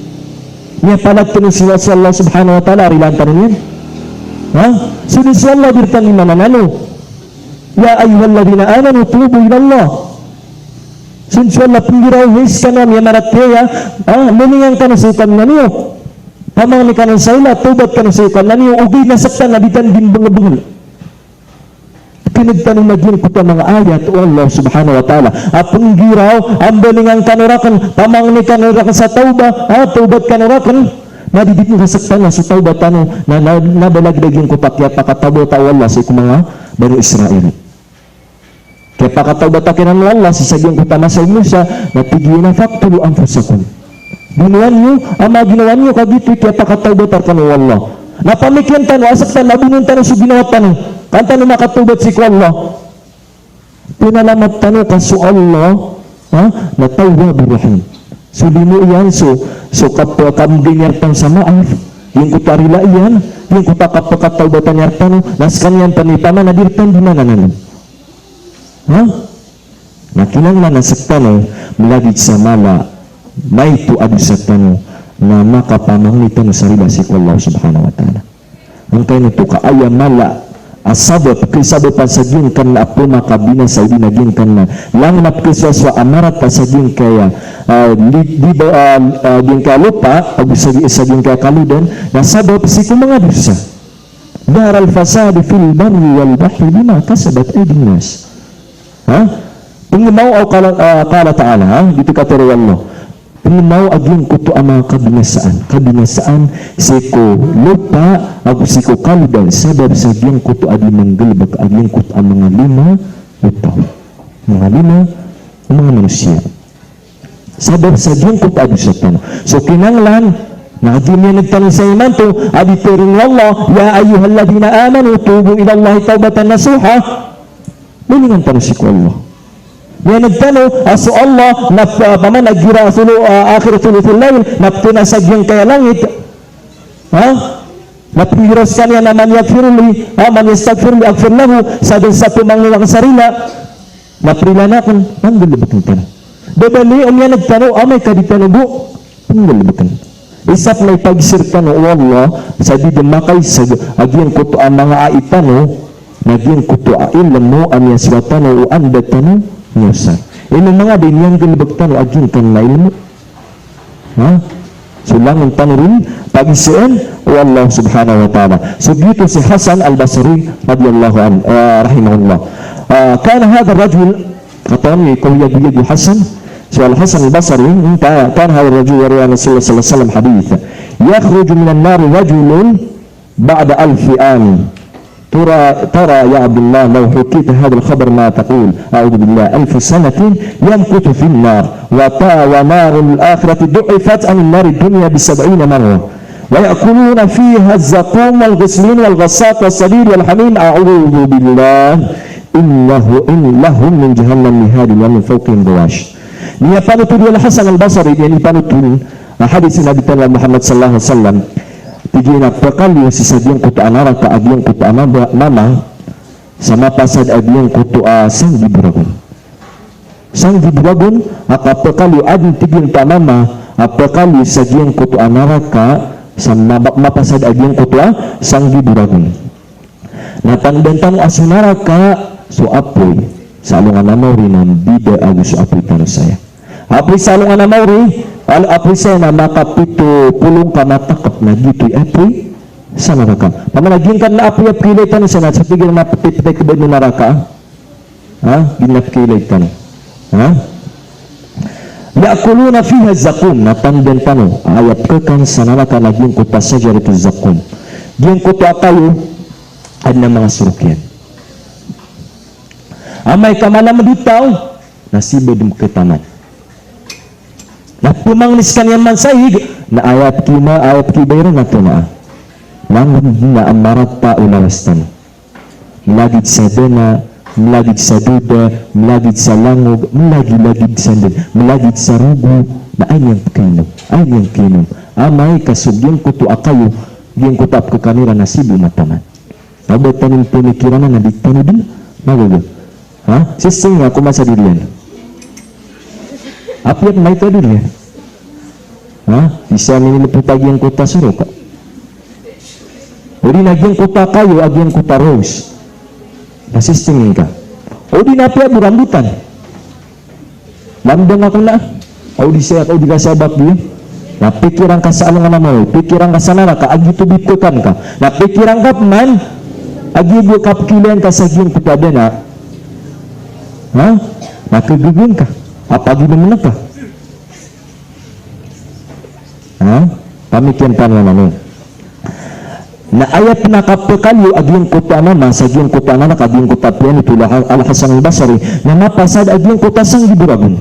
Niya palag tanong sila sa Allah subhanahu wa ta'ala arilaan tanong yan. Sino si Allah birtan imananano? Ya ayyuhalladhina amanu tubu ila Allah. Sino si Allah pinggiraw hiskanam ya marateya meningang tanong sa ikan na niyo. Pamang ni kanon sa ila, tubat kanon sa ikan, naniyo ugay na saktan, nabitan din bangabungal. Pinagtanong nagyan ko mga ayat, o Allah subhanahu wa ta'ala, apong giraw, ang balingang kanurakan, pamang ni kanurakan sa tauba, tubat kanurakan, nabibit mo saktan na sa tauba, tanong, na nabalagdagin ko pakya, pakatabo ta Allah sa ikong mga Bani Israel. Kaya pakatabo ta kinan Allah, sisagyan ko tama sa Musa, natigyan na faktulu anfusakum. Ginawan nyo, ama ginawan nyo kagito kaya pakatawbat arkano Allah. Napamikyan tanong, asaktan, nabunong tanong sa ginawa tanong. Kanta na makatawbat si Allah. Pinalamat tanong ka sa Allah, na tawwabur rahim. So di mo iyan, so kapwa kamdingyartan sa maaf, yung kutarila iyan, yung kutakapakatawbatan yartan, nas kanyan panipama, nadirtan di manananan. Nakilang na nasaktan, malagid sa mala, may tu adu sa tanong na makapamang ni tanong sa riba si Allah subhanahu wa ta'ala. Ang kayo nito ka aya mala asabab kisabapan saging kan apo makabina sa di naging kan lang napkiswaswa amarat pa saging kaya din ka lupa pag saging kaya kaludan na sabab si mga dosa daral fasad fil barri wal bahri bima kasabat aydin nas. Pengimaw o kala ta'ala dito katero Allah pengimaw aging kuto ang mga kabinasaan siko lupa ako siko kaludan sabab sa aging kuto adi manggalbag aging kuto ang mga lima mga manusia sabab sa aging kuto adi sa tanong so kinanglan na aging niya nagtanong sa iman to adi pero Allah ya ayyuhalladina amanu tubu ila Allah taubatan nasuha mulingan tanong si ko Allah yan nagtanong aso Allah na paman nagira akhir thuluthul lail naptuna sagyang kaya langit napiros kanya na man yakfirli man yastaghfirli aghfir lahu sa sa tumanglang sarila naprilanakan ang gulubutan tanong babali yan nagtanong may kaditanubo ang gulubutan isap may pagsirkan o Allah sa di demakay sa agyan ko to ang mga aitano nagyan ko to ailan mo ang yaswatano o andatano Musa. Ini mga din yang gelbagtan o aging kan na ilmu. Sulang ang tanurin pag-isian o Allah subhanahu wa ta'ala. So dito si Hasan al-Basri radiyallahu an rahimahullah. Kana hadha rajul katami kawiyad Hasan. So al-Hasan al-Basri kana hadha rajul yarwa Rasulullah sallallahu alaihi wasallam hadith. Yakhruju minan nar rajulun ba'da 1000 am. ترى يا عبد الله لو حكيت هذا الخبر ما تقول أعوذ بالله 1000 سنة يمكث في النار ونار الآخرة ضعفت عن النار الدنيا ب70 مرة ويأكلون فيها الزقوم والغسلين والغساق والصديد والحميم أعوذ بالله إن لهم من جهنم مهاد ومن فوقهم غواش. Niya panutul Hasan al-Basri yani panutul hadis Nabi Muhammad sallallahu alaihi wasallam tigina pakali si sadyang kuto anara ka agyang kuto mama sama pasad agyang kuto sang diburagon akapakali adin tigin pa mama apakali sadyang kuto anara ka sama mapasad agyang kuto sang diburagon napandantan asunara ka so apoy sa alungan na mauri ng bida agus apoy para saya apoy sa alungan na mauri apoy saya na makapito pulong kamatakap na dito'y apoy sa naraka. Pamanagin ka na apoy apkilay ka na sa tigil na patipitay kabay ng naraka. Ginapkilay ka na. Yaakuluna fiha zakum na pandan tano. Ayat ka kan sa naraka naging ko pasajar ito zakum. Diyan ko to akayo at na mga surukyan. Amay kamalam ditaw nasibod mo kitaman. Na pumanglis kanyan man sahig na ayat kibayro na ito na langon na amarat pa ulawastan melagid sa dena melagid sa duda melagid sa langog melagid sa din melagid sa rugo na ay niyang kinom amay kasugyang kuto akayo giyang kutap ko kanira na sibo mataman nabatanin punikiran na nadiktan din magagal sising nga kumasa dilian apiat may tadi ya bisa miniliputag yung kuta suruka o di nagyang kuta kayo agyang kuta rose nasistingin ka o di napiat burambutan lamdang ako na o di siya o di kasabak din napikiran ka sa alungan na mo pikiran ka sa naraka agi tubitukan ka napikiran ka man agi kapkilan ka sa agyang kuta dena nakagugin ka apagi naman ka pamikian pangalan na ayat na kapakaliw agyang kuta mama sa agyang kuta na agyang kuta piyan itulah al-Hasan al-Basri na mapasad agyang kuta sang diburagon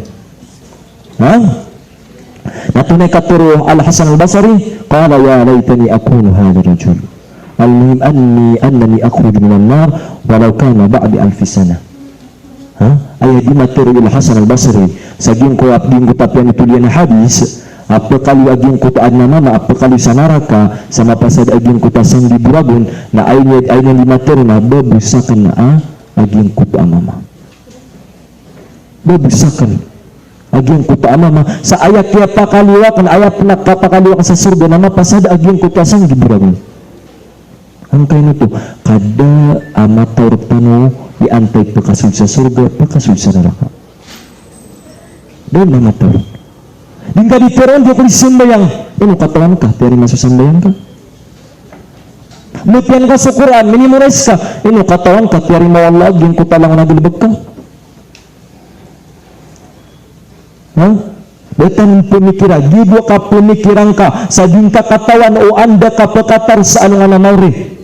natunay katuro al-Hasan al-Basri qala ya laytani akunu hadha rajul al-muhim annani akhruj minan nar walau kana ba'di 1000 sana ayat di maturi al-Hasan al-Basri sa agyang kuta piyan itulah hadis apakali agyang kutaan na mama apakali sa naraka sa mapasad agyang kutasang diburagon na ay na limater na babusakan na agyang kutaan mama babusakan agyang kutaan mama sa ayat kaya pakaliwakan ayat na kapakaliwakan sa surga na mapasad agyang kutasang diburagon Ang kayo nito, kada amator tano diantay pagkasul sa surga, pagkasul sa neraka. Doon na amator. Din ka diteron, di ko disambayang. Ano katawan ka? Tiyari masusambayang ka? Mutian ka sa Quran, minimorize ka. Ano katawan ka? Tiyari mawala, yung kutalang nagulibag ka. Ha? Betan pemikiran, gibo ka pemikiran ka sa din ka katawan o anda ka pekatar sa ano nga namawri.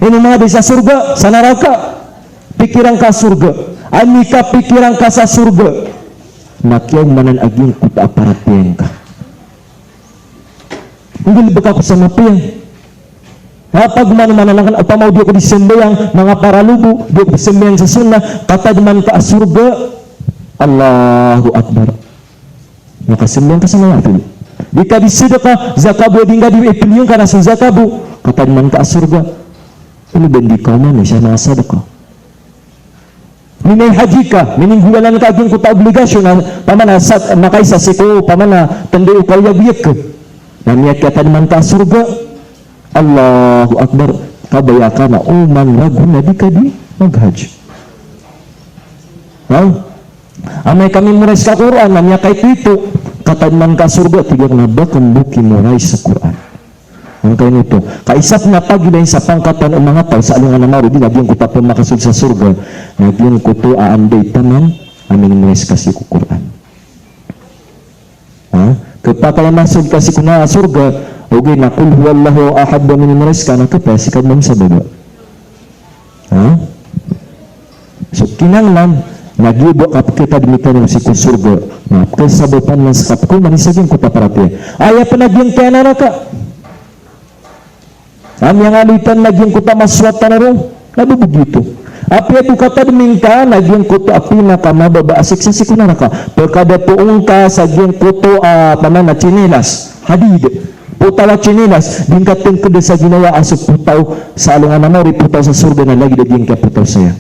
Ini mga di sa surga, sa neraka. Pikiran ka surga. Ani ka pikiran ka sa surga. Nakyaw manan aging kuta aparatiyan ka. Hindi libag ako sa mapiyang. Pag man-manalangan at pamaw di ko disembayang mga paralubo, di ko disembayang sa sunnah, katadman ka surga. Allahu Akbar. Nakasembayang ka sa nawafil. Di ka disedekah, zakabu di nga diipiliyong ka na sa zakabu, katadman ka surga. Ano ba hindi ka man siya mga sadaka? Minay haji ka, mininggualan ka aging kuta obligasyon na pamana nakaisa siko, pamana tanday ukaw yag-yag ka. Namiyat ka tadman ka surga. Allahu Akbar. Kabaya ka na umang ragu na di ka di mag-haji. Amay kami muray sa Quran, namya kay pito, katadman ka surga, tigak na bakang buki muray sa Quran. Ang kayo nito, kaisap na pagilayin sa pangkatan o mga tao sa alungan na maro, di nagyang ko pa makasul sa surga, nagyang ko to aanday taman, amin murais kasi ko Quran. Kapag masud kasi ko na surga, okay na, kul huwallahu ahad ba min murais ka, nakapasikad man sa baba. So, kinanglan, nagyubo kap kita dimitan ng sikul surga, na kasabutan ng sakap ko, manisagin ko paparati. Ayaw pa nagyang kaya naraka. Yang alitan nagyang kuta maswata na rin, nabi begitu. Api itu kata demingka nagyang kuta api na kamababa asik sa sikunara ka. Perkada tuong ka sa gyang kuto pamana chinelas, hadid. Putala chinelas, dingkateng kada sa ginawa asok putaw sa alungan na rin putaw sa surga na lagi nagyang ka putaw saya.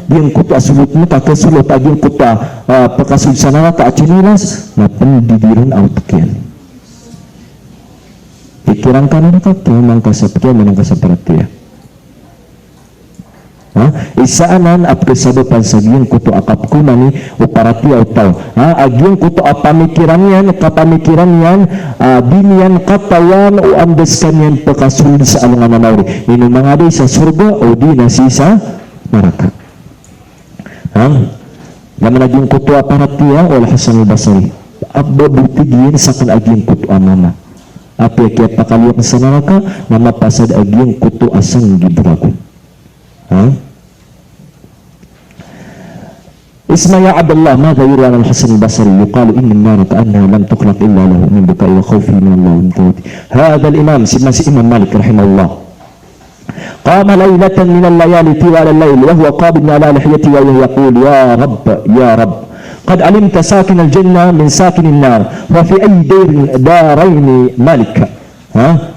Gyang kuta asulut mo kakasulot agyang kuta pakasul sa naraka at chinelas, na pandidiran out kiyan. Pikiran ka na nakakyaman ka sa peratiya. Isaanan ap kasabapan sa giyang kuto akap kumani o paratiya o tao. Agyang kuto apamikiran yan, kapamikiran yan, biniyan katawan o andas kanyan pakasulid sa alungan na nauri. Ino mga day sa surga o di nasi sa neraka. Naman agyang kuto aparatiya o Al-Hasan al-Basri. Abba butigin sa kan agyang kuto amama. Apa kaya pakaliyak sa neraka na mapasad agyang kuto asang gibrago. اسمع يا عبد الله ماذا يروى عن الحسن البصري يقال ان النار كانها لم تخلق الا له من بكاء وخوفه من الله ومتوته. هذا الامام سيدنا امام مالك رحمه الله قام ليله من الليالي طوال الليل وهو قابض على لحيته وهو يقول يا رب يا رب قد علمت ساكن الجنة من ساكن النار وفي أي دارين مالك.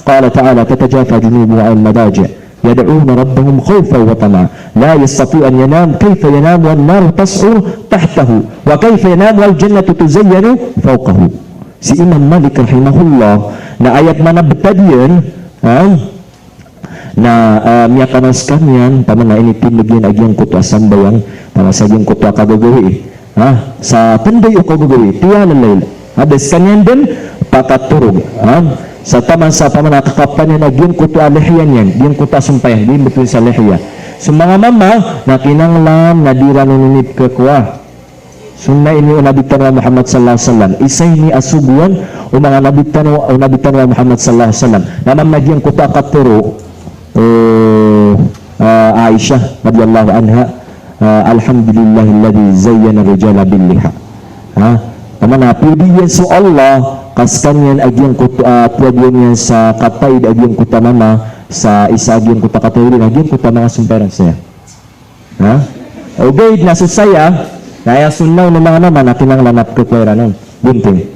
قال تعالى تتجافى جنوبهم عن المضاجع يدعون ربهم خوفا وطمعا لا يستطيع أن ينام كيف ينام والنار تصعر تحته وكيف ينام والجنة تزين فوقه. Si Imam Malik rahimahullah na ayat mana betadian na miyakanaskan yan pamana ini tinigyan agyang kuto asambayang para sa agyang kuto akagagawi sa tanday o kagagawi tiyan ang layla habis kanyan din pakaturog sa taman sa pamanakakapan yan agyang kuto alihyan yan agyang kuto asumpayan di betul sa lihya so mga mama na kinanglan na dira nuninip kakwa sunna ini o nabitan wa Muhammad sallallahu alaihi wasallam isay ni asubuan o mga nabitan wa Muhammad sallallahu alaihi wasallam naman agyang kuto akaturo Aisyah radhiyallahu anha alhamdulillahilladzi zayyana rijala bil liha Pamana pwede yan sa Allah kaskan yan agyang pwede yan sa katay agyang kuta mama sa isa agyang kuta katay rin agyang kuta mga sumperan saya okay nasa saya kaya sunaw ng mga naman na kinanglanap kakwera nun bunting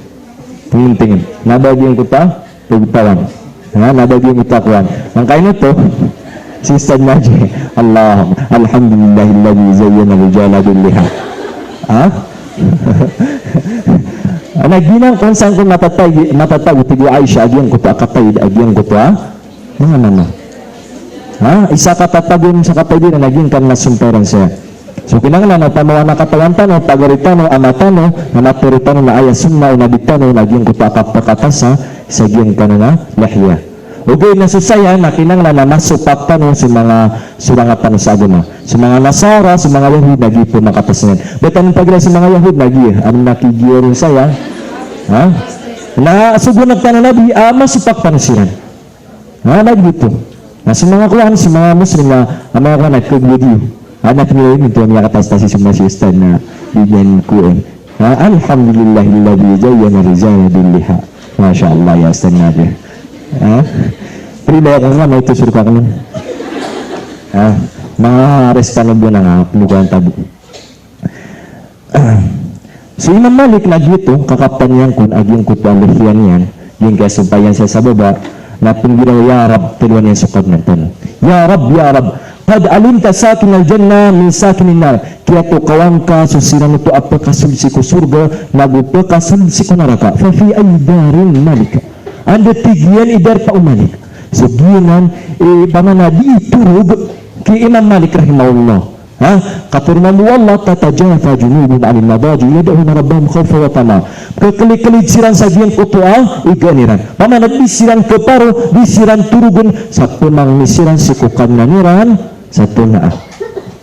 tingin nabagyang kuta pagtawan nabagyang kuta kuwan ang kain ito Sister Naji, Allah, alhamdulillahilladzi zayyana rijala bil liha. Ginang kung saan ko matatag tigo Aisha agyang kuto akatay agyang kuto Mga mama. Isa katatagon sa kapatid na naging kan nasumperan siya. So kinanglan na pamawa na katawantano, pagaritano, amatano, na naturitano na ayas summa, unabitano, naging kupakapakatasa, sa giyang kanana, lahya. Okay, nasusaya na kinanglan na masupaptano sa mga surangatan sa agama. Sa mga Nasara, sa mga Yahud, nagi po makatasingan. Ba't anong pagkira sa mga Yahud, nagi, anong nakigiyo rin saya? Na sugunag ka na nabi, masupaptano siya. Nagi po. Sa mga kuhan, sa mga Muslim na ang mga kuhan at kagwadiyo, anak nila yun, ito ang yakatastasi sa mga siyastan na bigyan kuhan. Alhamdulillahilladhi jayyana rizana billiha. Masya Allah, yastan nabi. Pribaya ka nga, may tusur ka nun. Mga arestano ba na nga, pinukuhan tabo. So Imam Malik na dito, kakaptan niyan kung aging kutalihian yan, yung kasumpayan siya sa baba, na pinggiraw, Ya Rab, tiluan niya sukad ng tanong. Ya Rab, qad alimta sakin al-jannah min sakin an-nar. Kaya to kawan ka susiran ito apakah sulsi ko surga, nagupaka sulsi ko neraka. Fa fi aydarin malika. Anda tigian idar pa umalik. So ginan bamana diturug ki Imam Malik rahimahullah. Katurman Allah tatajafa junubun anil madaji yad'una rabbahum khawfa wa tama. Kekeli-keli siran sajian kutua iganiran. Pamana disiran keparo disiran turugun satu mang misiran sikukan naniran satu na.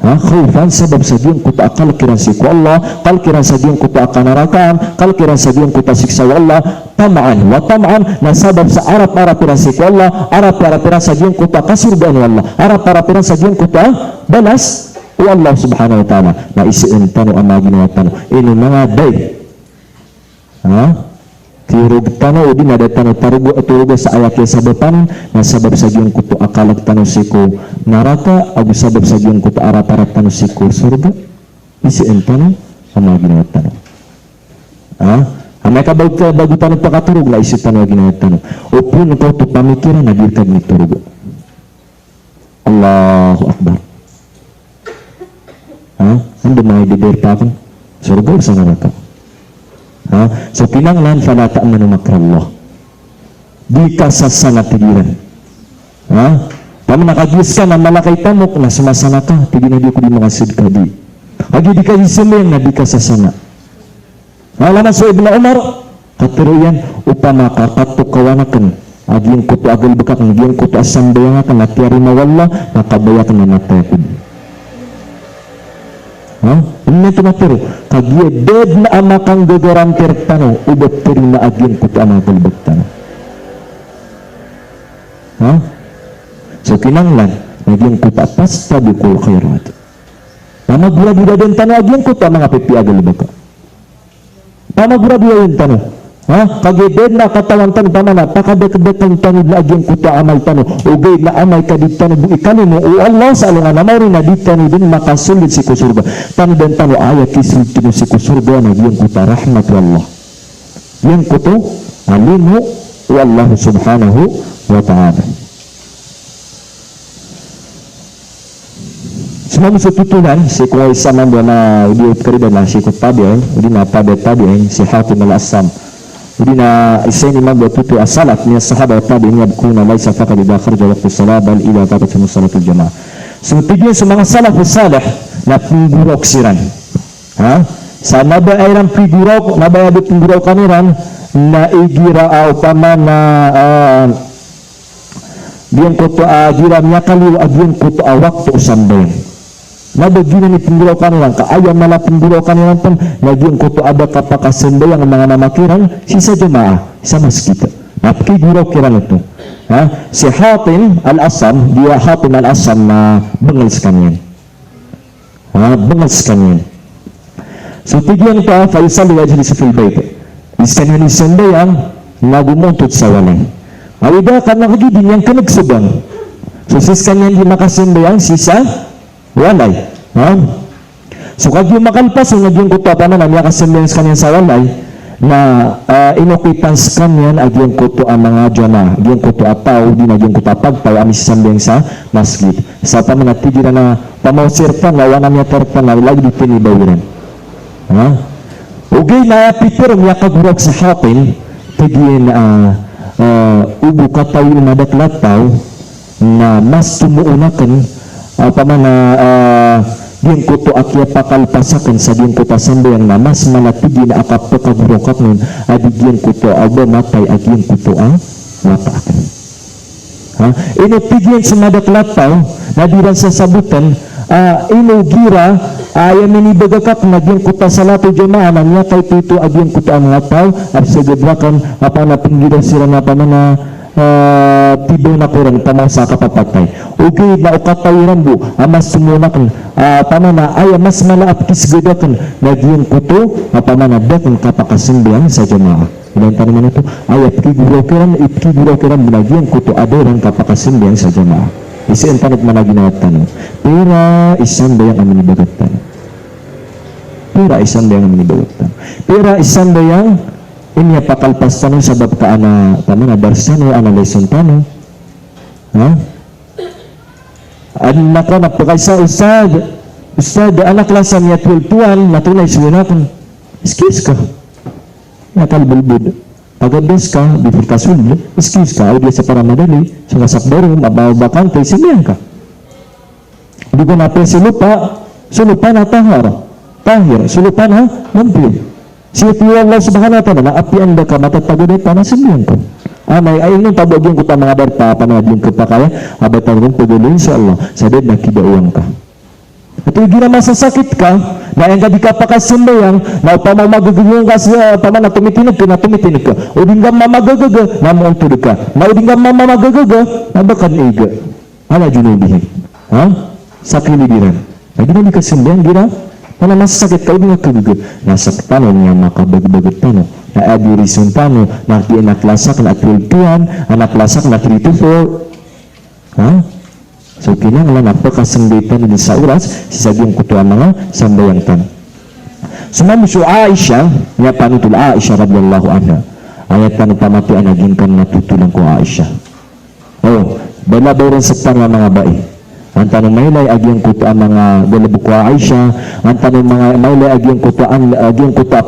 Khawfan sebab sajian kuta akal kiran siku Allah, kal kiran sajian kuta akan narakaan, kal kiran sajian kuta siksa Allah, tama'an wa tama'an na sabab sa arap-arap kiran siku Allah, arap-arap kiran sajian kuta kasurgaan Allah, arap-arap kiran sajian kuta balas o Allah subhanahu wa ta'ala na isiin tano ang mga ginawa tano ini mga day tirog tano o di na tano tarugo sa ayat sa depan na sabab sa giyong kuto akalak tano siku naraka o sabab sa giyong kuto arap-arap tano siku surga isiin tano ang mga ginawa tano may bago tano pakaturog na isi tano ang ginawa tano o pun ikaw to pamikiran na dirkag ni turugo. Allahu Akbar. Anda may dibertakan surga sa neraka. So kinanglan fala ta'manu makrallah. Di ka sasana tigiran. Pag nakagis ka na malakay tamok na sumasana ka, tigin na di ko di makasid ka di. Agi di ka isimeng na di ka sasana. Alaman so Ibn Umar, katuruyan upama ka katukawanakan. Aging kutu agal bekak, aging kutu asam bayangakan, natiari mawalla, nakabayakan na natayakid. Ini tumatero kagia ded na amakang gogoran tertano ubat terima agin kutu amakal bektano. So kinanglan naging kutu atas tabikul khairat. Tama gura-gura den tano agin kutu mga pipi agal baka. Tama gura-gura den tano. Kagia ded na katawan tano tama na pakadek-dekang tano na agin kutu amal tano ugay na amay kadit tano bu ikani mo o Allah sa alungan na maurin na dit tano din makasulit si kusurga tano dan tano ayat kisul tino si kusurga na giyang kuta rahmat wallah yang kuto alimu wallahu subhanahu wa ta'ala. Semua sa tutunan si kuwa isa man doon na udiot karida na si kutabiyan udi na tabiyan si Hatim al-Assam udi na isa ni man tutu as-salat ni as-sahaba wa tabi'in yabkuna laysa faqad idha kharaja waqtu as-salat bal ila taqatum salatul jamaah. So tigyan sa mga salafus salih na pinggurok siran. Sa naba ay ram pinggurok, naba ay pinggurok kaniran na igira upama na diyan ko to gira niya kaliw agyan ko to waktu usambayan. Nabagina ni pinggurok kaniran kaayam mala pinggurok kaniran pun nagyan ko to ada kapakasambayan ang mga namakiran sisa jamaah sa masjid. Napigurok kiran ito. Si Hatim al-Assam, dia Hatim al-Assam na bengas kanyan. Bengas kanyan. So tigyan ka, faisal wajah di sifil bayt. Isan yun isambayan, nagumuntut sa walay. Awida ka nakagidin yang kanagsubang. So sis kanyan di makasambayan, sisa walay. So kagyo makalpas, so nagyang kuto pa na niya kasambayan sa kanyan sa walay, na inokipans kanyan agyan kuto ang mga jama agyan kuto ataw din agyan kuto pagtaw amis sambeng sa masjid sa pamanatigira na pamausirpan lawan niya terpan na lagi ditinibawiran ugay na pitero niya kagurag sa Hatim tigin ubu kataw yung madaklataw na mas tumuunakan pamana diyan ko to akya pakalpasakan sa diyan ko tasambayang na mas malatigi na akapakagurokak nun adi diyan ko to aba matay agyan ko to mataakan. Inupigyan sa madaklataw na diran sa sabutan inugira ayaw minibagakak na diyan ko ta sa lato jamaah na niya kay tito agyan ko to ang mga tao at sa gabrakan na pinggidan sila na pamana tibo na kurang tamang sa kapapatay. Okay na ukatawiran bu amas sumunakan pamana ay mas malaap kisgadakan na diyan ko to pamana dakan kapakasimbihan sa jamaah. Ilan tanaman ito ay ipkigurakiran binagyan ko to adoran kapakasimbihan sa jamaah. Isiin tanot managinatan pera isan bayang amin ibagatan. Pera isan bayang amin ibagatan. Pera isan bayang inya pakalpas tanong sabab ka ana tama na darsano ana lesson tanong anak ko napakaysa ustad anak lasan niya 12 tuwan natunay sinunakan excuse ka nakalbulbud pagabes ka before ka sulod excuse ka ay sa para madali sa kasakbaro mababakan kay sinihan ka hindi ko na sulupa na tahir sulupa na mampil siya Allah subhanahu wa ta'ala na apian da ka matataguday pa na sinihan ko may ayun yung tabagin ko ta mga darpa panadin ko pa kaya abatan rin paguloy sa Allah sa dad nakidauang ka at yung gina masasakit ka na yung ka pakasumbayang na upama magagulong ka sa upama na tumitinig ka o din ka mamagagaga na muong tulog ka na o din ka mamagagaga na bakan iga ala junubihin sakilibiran ay gina di kasumbayang gina na masasakit ka o din ka kagaga nasaktan niya makabagbagat tano na adirisun tano na naklasak na 12 tuwan naklasak na 3 to 4 so kinanglan napakasambitan din sa oras sa sagyong kutuan mga sambayang tan. Sumamuso Aisha niya panutul Aisha radhiyallahu anha ayat tan pamatian naging kan natutulang ko Aisha balabaw rin sa mga bae ang tanong maylay agyang kutuan mga galabuk ko Aisha ang tanong mga maylay agyang kutuan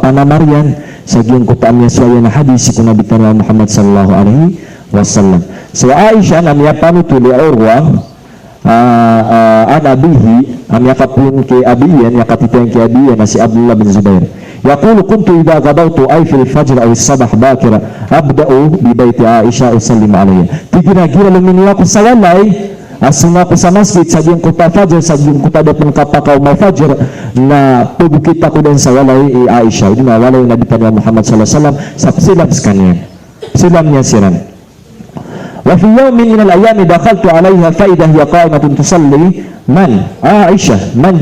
panamarian sa agyang kutuan niya suwaya na hadisi kung nabitan na Muhammad sallallahu alaihi wasallam. So Aisha na niya panutuli Urwa an abihi am yakapun ke abiyan yakatitan ke abiyan si Abdullah bin Zubair yaqulu kuntu idha gadawtu ay fil fajr aw sabah bakira abda'u bi baiti Aisha usallim alayha tigira-gira luminiwa ko sa walay asunga ko sa masjid sa diyang kuta fajr sa diyang kuta datang kapakaw may fajr na pagukit ako din sa walay Aisha hindi na walay na dipan Muhammad sallallahu alaihi wasallam sa silam skanian silam niya siram. وفي يوم من الأيام دخلت عليها فإذا هي قائمة تصلي من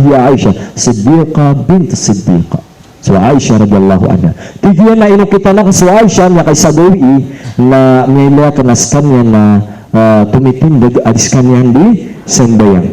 هي عائشة صديقة بنت الصديقة so Aisha radhiyallahu anha tigiyan na inukita na so Aisha na kay sabawi na nila kanaskan niya na tumitindag adiskan niya di sembayang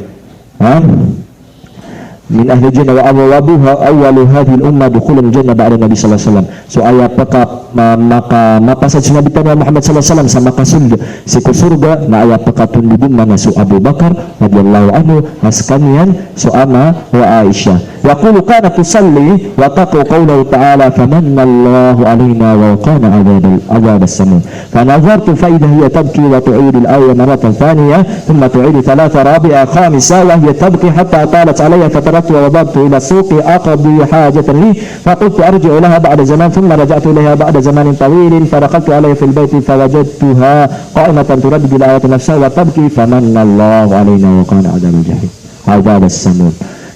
min ahli jannah wa awabuha awwalu hadhihi al-umma dukhulan jannah ba'da Nabi sallallahu alaihi wasallam so ayat maka mapasad sinabi pa Muhammad sallallahu alaihi wasallam sa makasulga si kusurga na ayat pakatundibin na so Abu Bakar radhiyallahu anhu askanian so ama wa Aisyah yaqulu kana tusalli wa taqu qawlahu ta'ala famanna Allahu alaina wa qana adab as-samum fanazartu fa idha hiya tabki wa tu'id al-ayya maratan thaniya thumma tu'id thalatha rabi'a khamisa wa hiya tabki hatta talat alayya ووضبت إلى السوق أقضي حاجة لي فقلت أرجع لها بعد زمان ثم رجعت إليها بعد زمان طويل فدخلت عليها في البيت فوجدتها قائمة تردد الآيات نفسها وتبكي فمن الله علينا وقال عذاب الجحيم عذاب السموم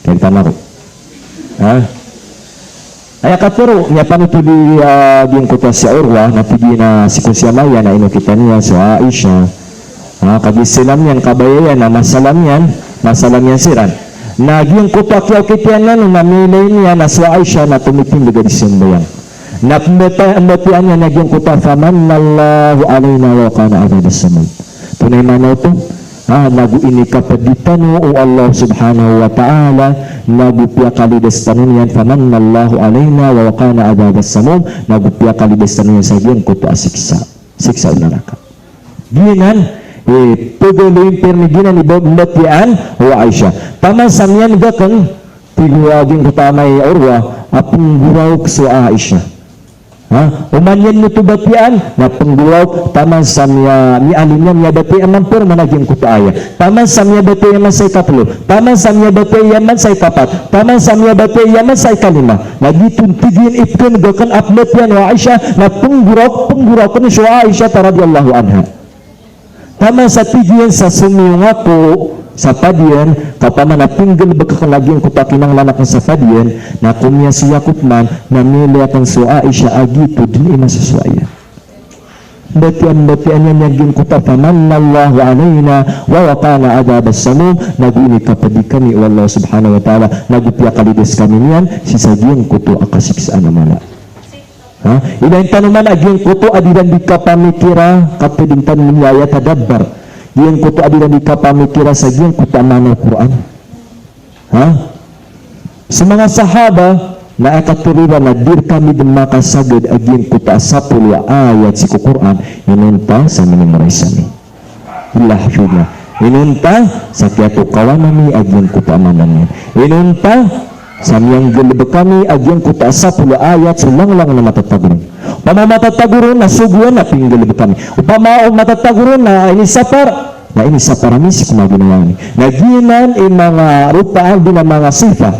كيف تمر ay katero niya panutuli din ko ta si Urwa na pigi na si Kusyamaya na inukita niya sa Aisha kagisilam yan kabayayan na masalam yan siran Nagyang kutakyaw kitiyan na nung namilay niya na si Aisha na tumitindig di simbayang. Napembetian niya nagyang kutak famanallahu alayna wa kana adab as-samum. Tunay manaw to. Nagu ini kapaditan o Allah subhanahu wa ta'ala nagu pia kalides tanunian famanallahu alayna wa kana adab as-samum nagu pia kalides tanunian sa gyang kutak siksa neraka. Ginan paguluin permiginan ni Batian wa Aisyah tamasamian gakang tiguaging kutamay Urwa apong guraw sa Aisyah Umanyan mo tubatian na penggulaw taman samya mi alimnya mi bati amampur managing kutaaya taman samya bati yaman say kaplo taman samya bati yaman say kapat taman samya bati yaman say kalima nagitun tigin itken gakan upload yan wa Aisyah na pengguraw kun si Aisyah radhiyallahu anha taman sa tigin sa sumiyong ako sa padian kapamana tinggal bakakalagyan ko takinang lanak sa padian na kumya si Yakub man na niliatan si Aisha agito din imasaswaya batian yan yagin ko tapamanallahu alayna wa waqana adab as-samum naguni kapadi kami wallahu subhanahu wa ta'ala nagupya kalides kami niyan si sagiyan ko to akasiksaan namala ilahin tanuman agyan ko to adiran di kapamikira kapeding tanong niya tadabbar yang kutu adilan di kapamikira sa yang kutu amanal Quran. Semanga sahaba na akaturiba na dir kami din makasagad agyan kutu asapul ayat si Quran inunta sa minimarisan ni. Ilah hafidna. Inunta sa kiyato kawanami agyan kutu amanan ni. Inunta sa miyang gulib kami agyan kutu asapul ayat sulang-lang na matatagurun. Upama matatagurun na suguan na pinggulib kami. Upama matatagurun na ini saparami si kumaginawa ni. Naginan mga rupaan din ang mga sifa,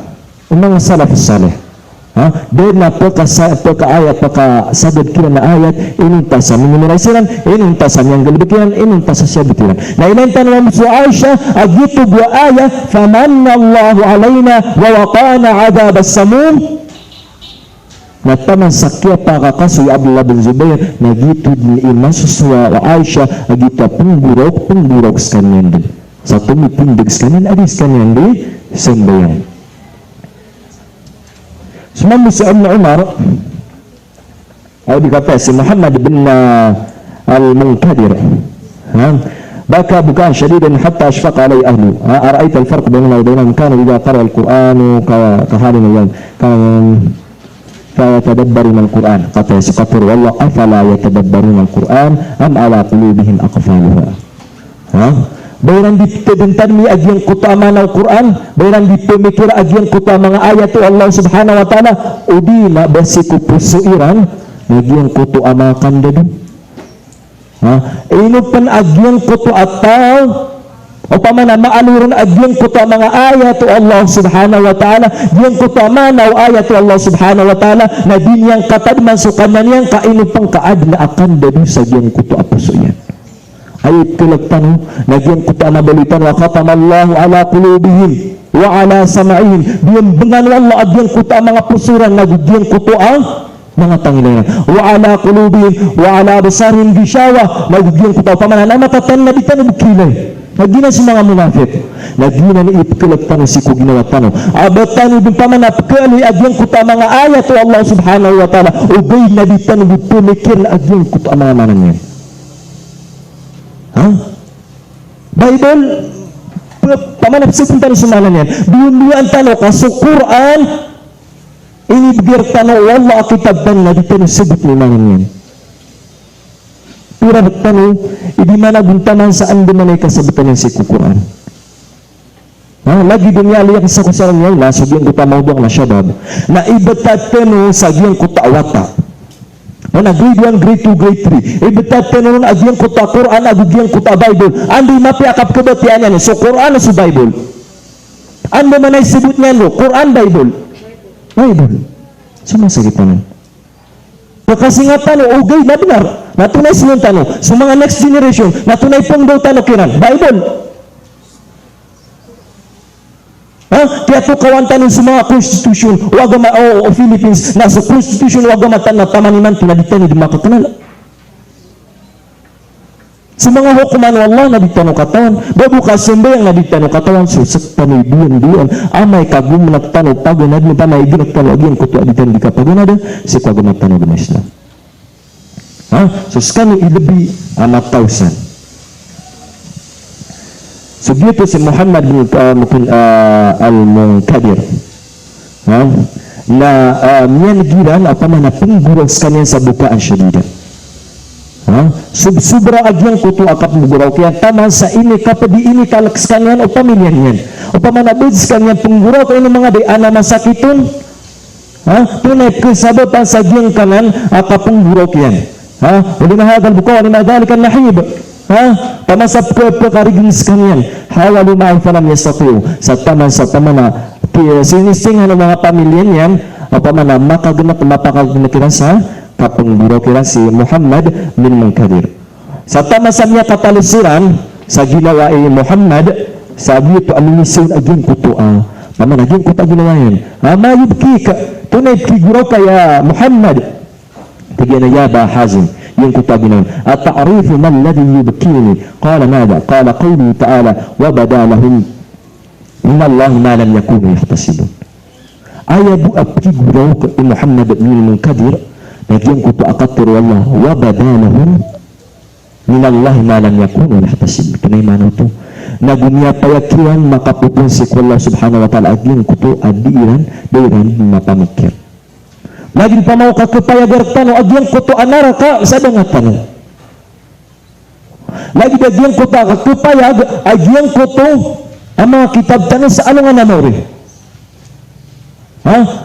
ang mga salafus salih. Dahil na pagka-ayat, pagka-sagad kira na ayat, inunta sa minimiraisiran, inunta sa miyang galibikiran, inunta sa siyabitiran. Na inunta naman si Aisha, agitu buwa ayat, famanna Allahu alayna, wa waqana adab as-samum, na taman sakya pakakaso Abdullah bin Zubair nagito din imasuswa wa Aisha agita penggurok sekanyan din sa tumipindig sekanyan adis sekanyan di sembayan sumambi si Ibn Umar ay dikata si Muhammad bin al-Munkadir baka bukaan syadidan hatta ashfaqa alai ahlu ara'aita al-farq bainana wa bainahum kana idha qara al-Qur'anu kahalin al-yawm فَيَتَدَبَّرُونَ الْقُرْآنَ kata sekatur wallah afala yatadabbaruna al-Qur'an am ala qulubihim aqfaluha bayran ditentan mi agian kutama al-Qur'an bayran dipemikir agian kutama mga ayat Allah subhanahu wa ta'ala udina basiku pusuiran agian kutu amakan dadu ino pan agian kutu ataw upama na maaluran agyan ko ta mga ayat Allah subhanahu wa ta'ala diyan ko ta manaw ayat Allah subhanahu wa ta'ala na dinyang katadman sukan na niyang kainupang kaad na akan dadu sa diyan ko ta apuso yan ayat kilagtano na diyan ko ta nabalitan wa khatamallahu ala qulubihim wa ala sama'ihim diyan bengan wallah agyan ko ta mga pusuran na diyan ko to ang mga tangilayan wa ala qulubihim wa ala basarin gishawa na diyan ko ta upama na matatan na bitan bukilay nagina si mga munafik nagina ni ipkilag si ko ginawa tanong abatan ibang pamanap kali agyang kuta mga ayat o Allah subhanahu wa ta'ala ubay na di tanong pumikir na agyang kuta mga manan yan Bible pamanap si punta ni sumanan yan duwan tanong kaso Quran inibigir tanong wala akitabban na di tanong sabit ni manan yan pura bertanu di mana guntaman saan di mana kasabitan yang si Quran lagi dunia lihat sa kusaran niya na sabihin ko tamawdong na syabab na ibatat tenu sagiyan ko ta'wata na grade 1, grade 2, grade 3 ibatat tenu na agiyan ko ta Quran agiyan ko ta Bible andi mapiakap kebatian yan so Quran so Bible ando manay sibut niyan lo Quran Bible sumasagitan pagkasingatan o ugay na benar natunay silang tanong sa mga next generation natunay pong daw tanong kiran Bible kaya ito kawan tanong sa mga constitution o Philippines nasa constitution wagama tanong tamaniman tinaditan di makakanal sa mga hukuman Allah naditanong katawan babu kasembayang naditanong katawan susat tanong diyan amay kagum nagtanong pagunad ni tamay ginagtanong agyan kutu aditan di kapagunad si kagum nagtanong di Islam so sekarang lebih 1,000 so gitu si Muhammad bin al-Munkadir na miyan giran apa mana penggurau sekalian sa bukaan syadida subra agyang kutu akap menggurau kaya taman sa ini kapadi ini kalak sekalian o pamilyan yan o pamanabid sekalian penggurau kaya mga day ana masakitun tunai kesababan sa giyang kanan akapong burok yan. Ulima hadal bukaw ni madalikan nahib. Pamasap ko pakarigis kanyan. Hawali ma'ay falam yastatiyo. Sa taman na sinisingan ng mga pamilya niyan, apamana mapakagnakiran sa kapong burok yan si Muhammad bin Munkadir. Sa taman sa niya katalisiran sa ginawa ay Muhammad, sabi ito aminisin aging kutua. Paman aging kutua ginawa yan. Mayubki ka. Tunay figuro kaya Muhammad tigyan na yaba hazin yung kutabinan at ta'arifu man ladhi yubkini qala mada qala qawli ta'ala wa badalahum min Allah ma lam yakunu yahtasibun ayabu figuro kay Muhammad bin Munkadir nagyang kutu akatir wallah wa badalahum min Allah ma lam yakunu yahtasibun tunay mano to nagunya payakiran makapupun si Allah subhanahu wa ta'ala aging kutu adiran dayran mapamikir lagi pamau ka kepayagar tano aging kutu anaraka sa dangat tano lagi aging kutu ka kepayag aging kutu ama kitab tano sa ano nga namori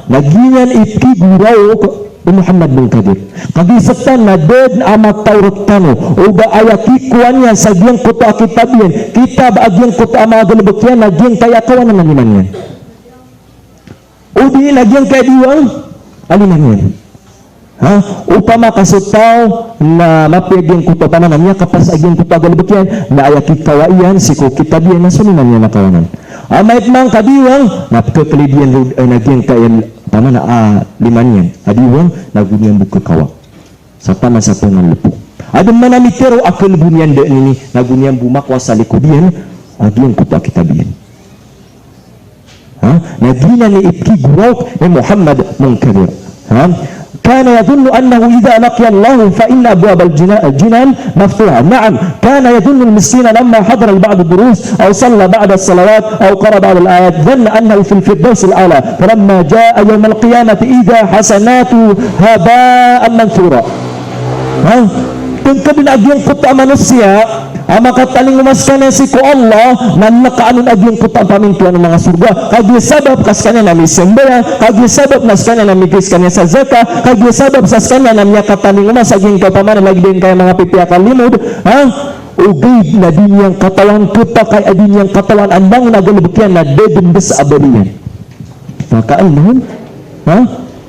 naginyan itki guraw Muhammad bin Kadir kagisatan na dead amat Taurat tano o ba ayaki kuan yan sa giyang kuto kitab yan kitab agiyang kuto ama galabak yan nagyang kaya kawan na naniman yan o di nagyang kaya diwang aliman yan upama kasutaw na mapiging kuto pananan niya kapas agiyang kuto galabak yan na ayaki kawaiyan si ko kitab yan na sulinan niya na kawanan amait mang kadiwang napakakalidian ay nagyang kaya tama na liman yan adiwang nagunyan buka kawa sa tama sa tungan lupo adun manamitero akal bunyan de ini nagunyan bumakwa sa likudian agiyang kuta kitabian nagina ni itki gurok ni Muhammad Munkadir كان يظن أنه إذا لقي الله فإن أبواب الجنان مفتوحة نعم كان يظن المسكين لما حضر بعض الدروس أو صلى بعد الصلوات أو قرأ بعض الآيات ظن أنه في الفردوس الأعلى فلما جاء يوم القيامة إذا حسناته هباء منثورا tungkol aging kuta manusia makataling umaskana si ko Allah na nakaanon aging kuta pamintuan ng mga surga kagi sabab kaskanya na misembayan kagi sabab naskanya na migis kanya sa zaka kagi sabab sa skanya na niya kataling umas aging kapamanan lagi din kaya mga pipiakan limod ugay na din niyang katawan kuta kay adin niyang katawan andang nagalubukyan na dedembes abaliyan makaal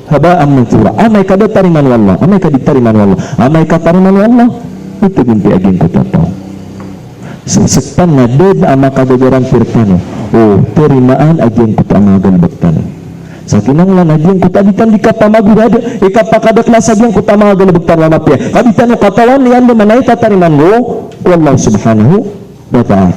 habaan manthura amay kadatariman wallah amay kaditariman wallah amay katariman wallah itu ginti aging kutataw susukpan na dead ama kagagaran firtano terimaan aging kutamagan bagtano sa kinanglan aging kutaditan di kapamagurad ikapakadak na sa aging kutamagan bagtano mapya kabitan o katawan niyan namanay tatariman mo wallah subhanahu wa ta'ala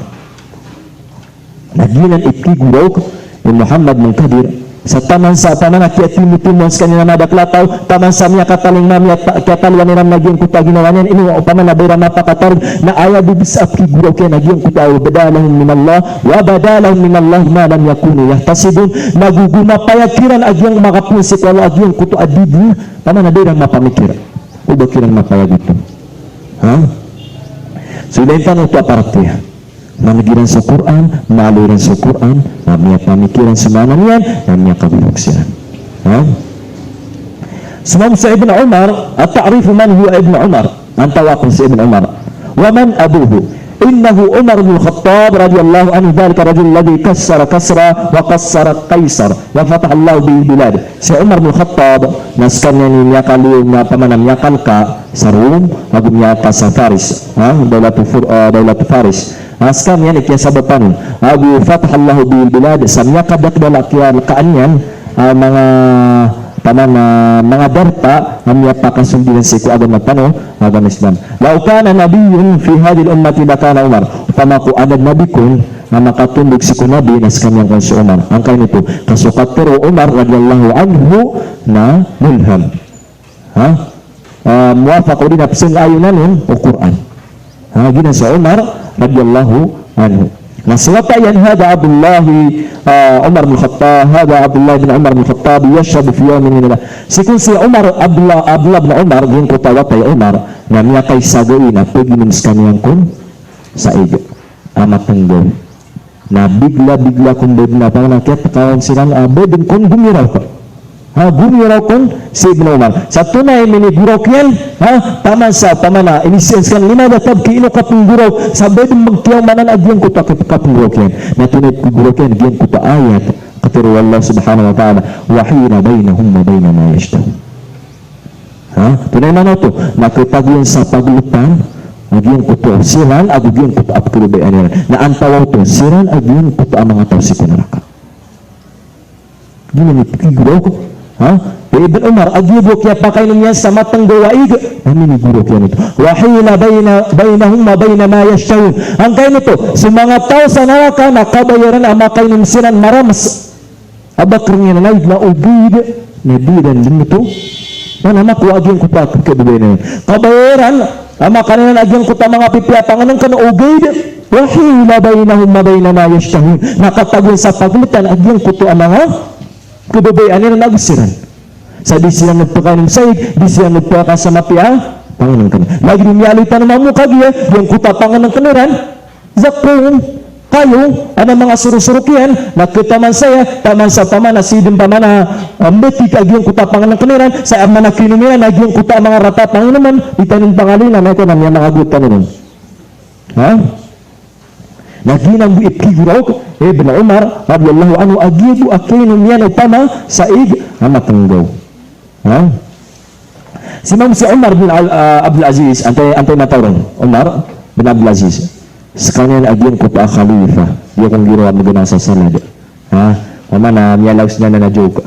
naginan ikiguraw ni Muhammad Munkadir sa taman sa pananakya timutimos kanina madaklataw taman sa miya kataling mamya katalwan niram nagyang kuta ginawa niyan ino upaman na bayra mapakatarog na aya bibis apki guraw kaya nagyang kuta badalahum minallah wa badalahum minallah ma lam yakunu yahtasibun naguguma payakiran agyang makapusik wala agyang kuto adidi taman na bayra mapamikir ubakiran mapayag ito so ilan ito aparatya managiran sa Quran, maaluran sa Quran, namanya pamikiran semanan yan, namanya kabiluksiran. Semam sa Ibn Umar, at ta'rifu man huwa Ibn Umar, ang tawakon si Ibn Umar. Wa man abuhu, innahu Umar bin Khattab radiyallahu anhu dhalika rajul ladhi kassara kasra wa kassara qaisar wa fatah Allah bil bilad. Si Umar bin Khattab, naskan niya niya kaliw na pamanam yakal ka sa Rum, agum yata sa Faris, daulatu Faris. Askan yan ikiyasabapan Abu Fatah Allahu bil bilad samya kadak dalakyan kaanyan mga mga darpa amya pakasundilan si ku agama tano agama Islam law kana nabiyyun fi hadhihi ummati lakana Umar pamaku ada nabi kun na makatundog si ku nabi naskan yan kan si Umar ang kain ito kasukat pero Umar radiyallahu anhu na mulham muwafaq rin napsin ayunan o Quran gina si Umar radiyallahu anhu. Naswata yan hada Abdullah Umar bin Khattab hada Abdullah bin Umar bin Khattab yashrabu fi yawmin min Allah. Sikun si Umar Abdullah bin Umar yung kutawatay Umar na niya kay sagoy na paginis kaniyang kun sa iyo. Amat tanggaw. Na bigla kung bed na pang nakiat kaon silang bedin kun gumiraw ka. guru raw kon si Ibn Umar. Sa tunay miniguraw yan, taman sa pamana, inisens kan lima datab ki ino kapingguraw, sabay din magtiyaw manan agyan ko ta kapingguraw yan. Na tunay kapingguraw yan, agyan ko ta ayat, katiru Allah subhanahu wa ta'ala, wahina bainahum wa baina ma yashtahu. Tunay man ito, nakipagyan sa paglupan, agyan ko to siran, agyan ko to apkulubay aniran. Na antawaw to, siran, agyan ko to ang mga tao si kunaraka. Gini kapingguraw ko. Ibn Umar agibo kaya pakain niya sa matang gawaig namin iguro kaya nito wahila bainahum wa baina ma yashawun ang kain nito sa mga tao sa naraka nakabayaran ang makain sinan maramas abakring yan na ubid na bidan din ito na makuha agyan ko pa kadubi na yun kabayaran ang makain agyan ko pa mga pipiapangan ng kano ubid wahila bainahum wa baina ma yashawun nakatagin sa paglitan agyan ko to ang mga kababayan nila nagusiran. Sa di siya nagpakain ng saig, di siya nagpakain sa mapia, panganan ka na. Lagi nimyalitan ng mga mukagya, yung kutapangan ng kaniran, zakong, kayo, anong mga surusurok yan, nakita man saya, taman sa taman, asidin pa man na metik, yung kutapangan ng kaniran, sa amana kinumiran, yung kuta mga ratapang naman, itanong pangalina, na ito na niya mga gutan nun. Naginang ipiguraw, Ibn Umar, radiyallahu anhu, agibu akinum yan upama saig amatanggaw. Si Umar bin Abdul Aziz, antay matawran, Umar bin Abdul Aziz, sa kanya agyan ko pa khalifa, yung kong ginawa magana sa salad. Mama na, miyalaws niya na joke.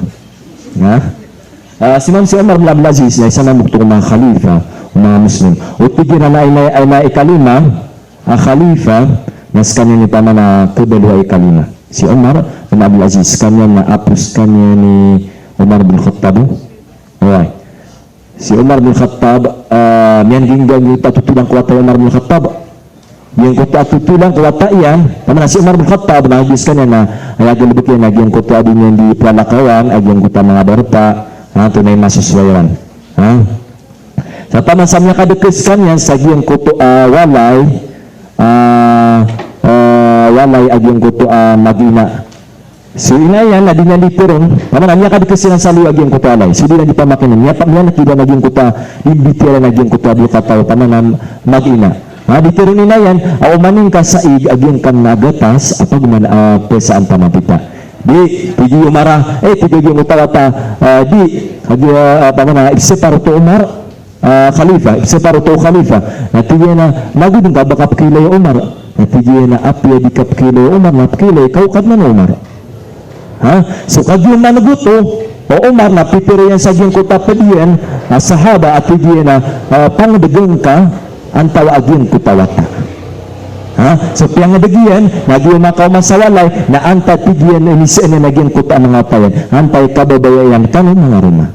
Si Umar bin Abdul Aziz, na isa na mugtong mga khalifa, mga Muslim. O tigil na ay naikalima, khalifa, nas kanya ni tama na kedua kalima. Si Umar bin Abdul Aziz kanya na apus kanya ni Umar bin Khattab. Okay. Si Umar bin Khattab miyan ginggang ni patutulang kuwata Umar bin Khattab. Yang kuta tutulang kuwata yan. Tama na si Umar bin Khattab na agis kanya na ayagin lebih yan agyan kuta din yan di Planakawan, agyan kuta mga barpa, tunay masuswayan. Sa taman sa mga kadekis kanya sa agyan kuto walay walay agyan ko to magina. So inayan na di niya ditiron, naman niya kadikasinan sa liwa agyan ko to alay. So di na di pa makinan. Niya nakida naging ko ta, imbitira naging ko to ablo kataw, taman magina. Ditiron inayan, maning ka sa ig agyan kan nagatas, apag man pesaan pamapita. Di, tigi umara, tigi yung utawata, di, agyan, ipseparo to Umar, khalifa, ipseparo to khalifa. Tigi na, nagudong ka baka pakilay Umar. Natigyan na apya di kapkilay Umar, napkilay, kau kad man Umar. So kagyan na naguto, o Umar, napipiro yan sa gyan ko tapadiyan, sahaba at tigyan na pangdagang ka, antawa agyan ko tawata. So pangdagiyan, nagyan na kaumasawalay, na anta tigyan na inisian na nagyan ko ta mga payan, antay kababayan kanong mga ruma.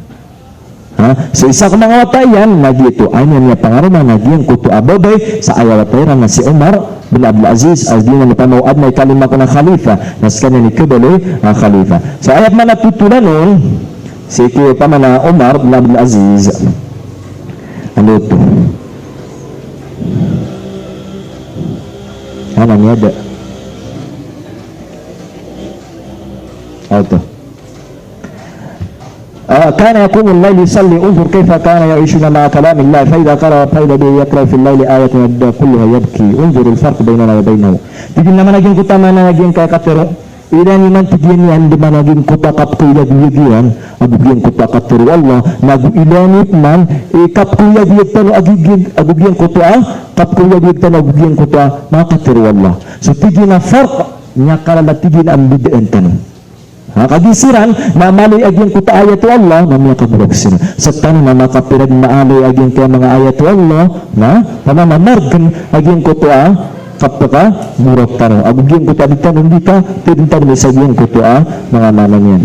So isa ko mga watayan, nagyito, ayun niya pangarama, nagyan ko to ababay, sa ayawatayan na si Umar, bin Abdul Aziz as din na panawad na kalima ko ng khalifa nas kanya ni Kibaloy khalifa. So ayat man natutunan nun si pamana Umar bin Abdul Aziz ano ito ano niya ada ito كان يقوم الليل يصلي انظر كيف كان يعيشنا مع كلام الله فإذا قرأ فإذا يقرأ في الليل آية كلها يبكي انظر الفرق بيننا وبينه تجينا ما نجين كتا ما نجين كاي كتر إذا نمان تجين عند ما نجين كتا كتر يجيان أبو جين كتا كتر والله نجو إلاني من كتر يجيان أبو جين كتا كتر يجيان أبو جين كتا ما كتر والله so تجينا فرق nyakala tijin ang bid'an tanong kagisiran na mali agyan ko ta ayat Allah na mga kaburoksin sa tanong na makapirag maali agyan kaya mga ayat Allah na pamamamargan agyan ko ta kapaka murok tanong agyan ko ta di tanong di ka tintan sa agyan ko ta mga naman yan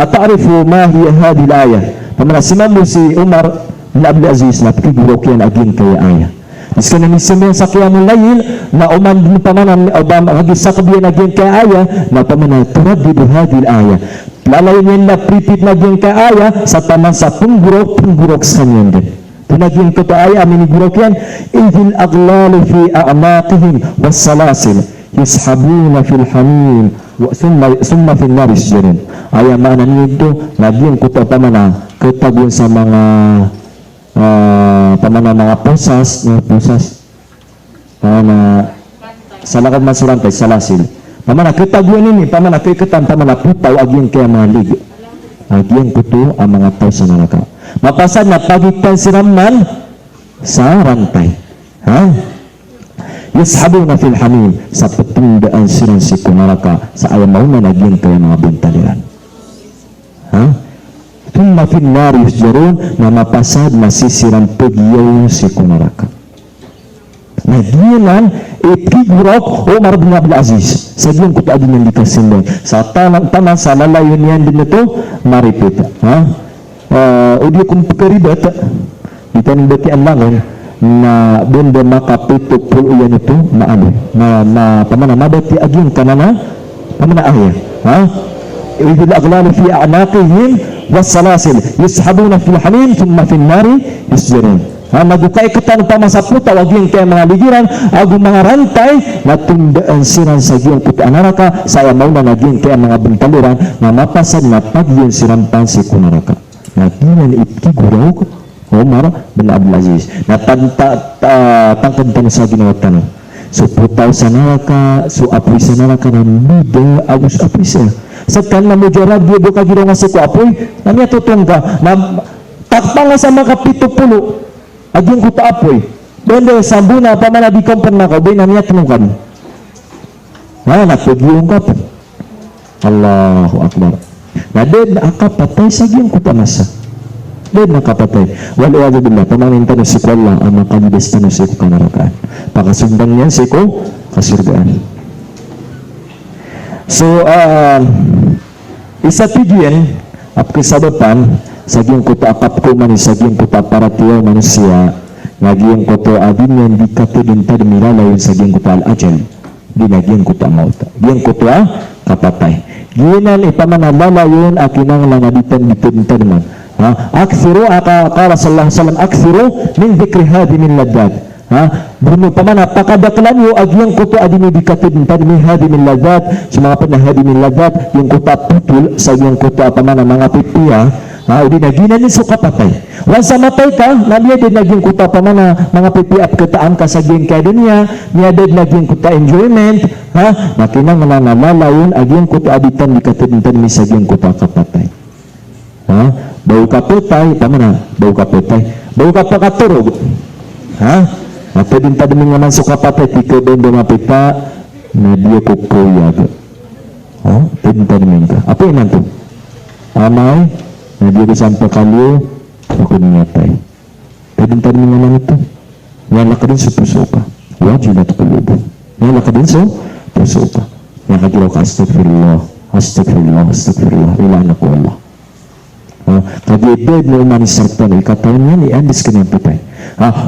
atarifu ma hiya hadhihi al-ayah pamanasimam mo si Umar bin Abdul Aziz na pagigurok yan agyan kaya ayat Iska na misimyan sa qiyamul layl na uman din pamanan Obama hagisakbiyan agyan kaya aya na pamanan turaddidu hadhihi al-aya lalayon yan na pripit na agyan kaya aya sa taman sa punggurok sa kanyan din tunagyan ko ta aya aminigurok yan idhil aglalu fi a'maqihim wassalasil yashabuna fil hamim summa fin nar yusjarun. Aya mana nito nagyan kuto pamana ketagun sa mga pamana mga pusas na salakad masurantay salasil. Pamana ketagun ini pamana ketan pamana putaw agyan kaya malig. Agyan kuto ang mga tao sa neraka. Mapasad na pagitan siraman sa rantay. Yashabuna fil hamim, sa petundaan siran si neraka sa ayam mau na nagyan kaya mga buntaliran. Thumma fin nar yusjarun, na mapasad masisiran pagyaw si neraka. Nagyanan itigurok Umar bin Abdul Aziz sa diyang kuta din yung dikasin sa taman sa lalayon yan din ito maripit. O di kung pagkaribat dito ng bati ang langon na benda makapito pulo yan ito na pamana mabati aging kanana pamana ahya idul aglalu fi a'naqihim wassalasil yushabuna fil hamim thumma fin nari yusjarun. Nagukay katan pamasaputa waging kaya mga ligiran agu mga rantay na tundaan siran sa giyang puta neraka saya mau na naging kaya mga buntaliran na mapasad na pagyan siran pansi ko neraka. Nagyan itiguraw Umar bin Abdul Aziz na tangkad tanong sa ginawa tanong so putaw sa neraka so apoy sa neraka na muda agus apoy siya sa kan na mujarab dia buka ginawa nga si ko apoy na niya tutong ka na takpa nga sa mga 70 aging kuta apoy bende sambuna pamana di kompen na ko bay na niya tanong napagiyong ka po Allahu Akbar na dead na akapatay sa giyong kuta masa dead na kapatay wala billah pamangin tanong si ko Allah ang makalidas tanong si ko kanarakaan pakasundan niyan si ko kasirgaan. So isa tigyan ap kesabapan saging kuto akap ko man saging kuto para tiyaw manusia ngagiyang kuto adin yan di katudin tadi milalayon saging kuto al-ajal di nagiyang kuto maut giyang kuto kapatay ginan ipamanalalayon akinang langaditan ditudin tadi man aksiru qala sallallahu alaihi wasallam aksiru min dhikri hadimin ladad Bruno pamana pakadaklan yo agyang kuto adini dikatudin tadi mi hadimin ladad sa mga panahadimin ladad yung kuto putul sa yung kuto pamana mga pipiya di naginan ni so kapatay once matay ka naliya din naging kuta pa man mga pipiap kataan ka sa giyang kaya dunia niya din naging kuta enjoyment makinang nananalayon aging kuta aditan di katudintan mi sa giyang kuta kapatay bau kapatay pamana bau kapatay bau kapakaturog matudin tadi mi naman so kapatay tika din mapita na dia kukuyag tudintan mi ka apa yun nanto amay na dia sampai kali aku niatay pedintan mo naman ito nyala ka din sa puso ka wajilat kulubo nyala ka din sa puso ka nakagiraw ka astagfirullah ilan ako Allah kagibed na umanisarta na ikataon yan iandis ka niyang patay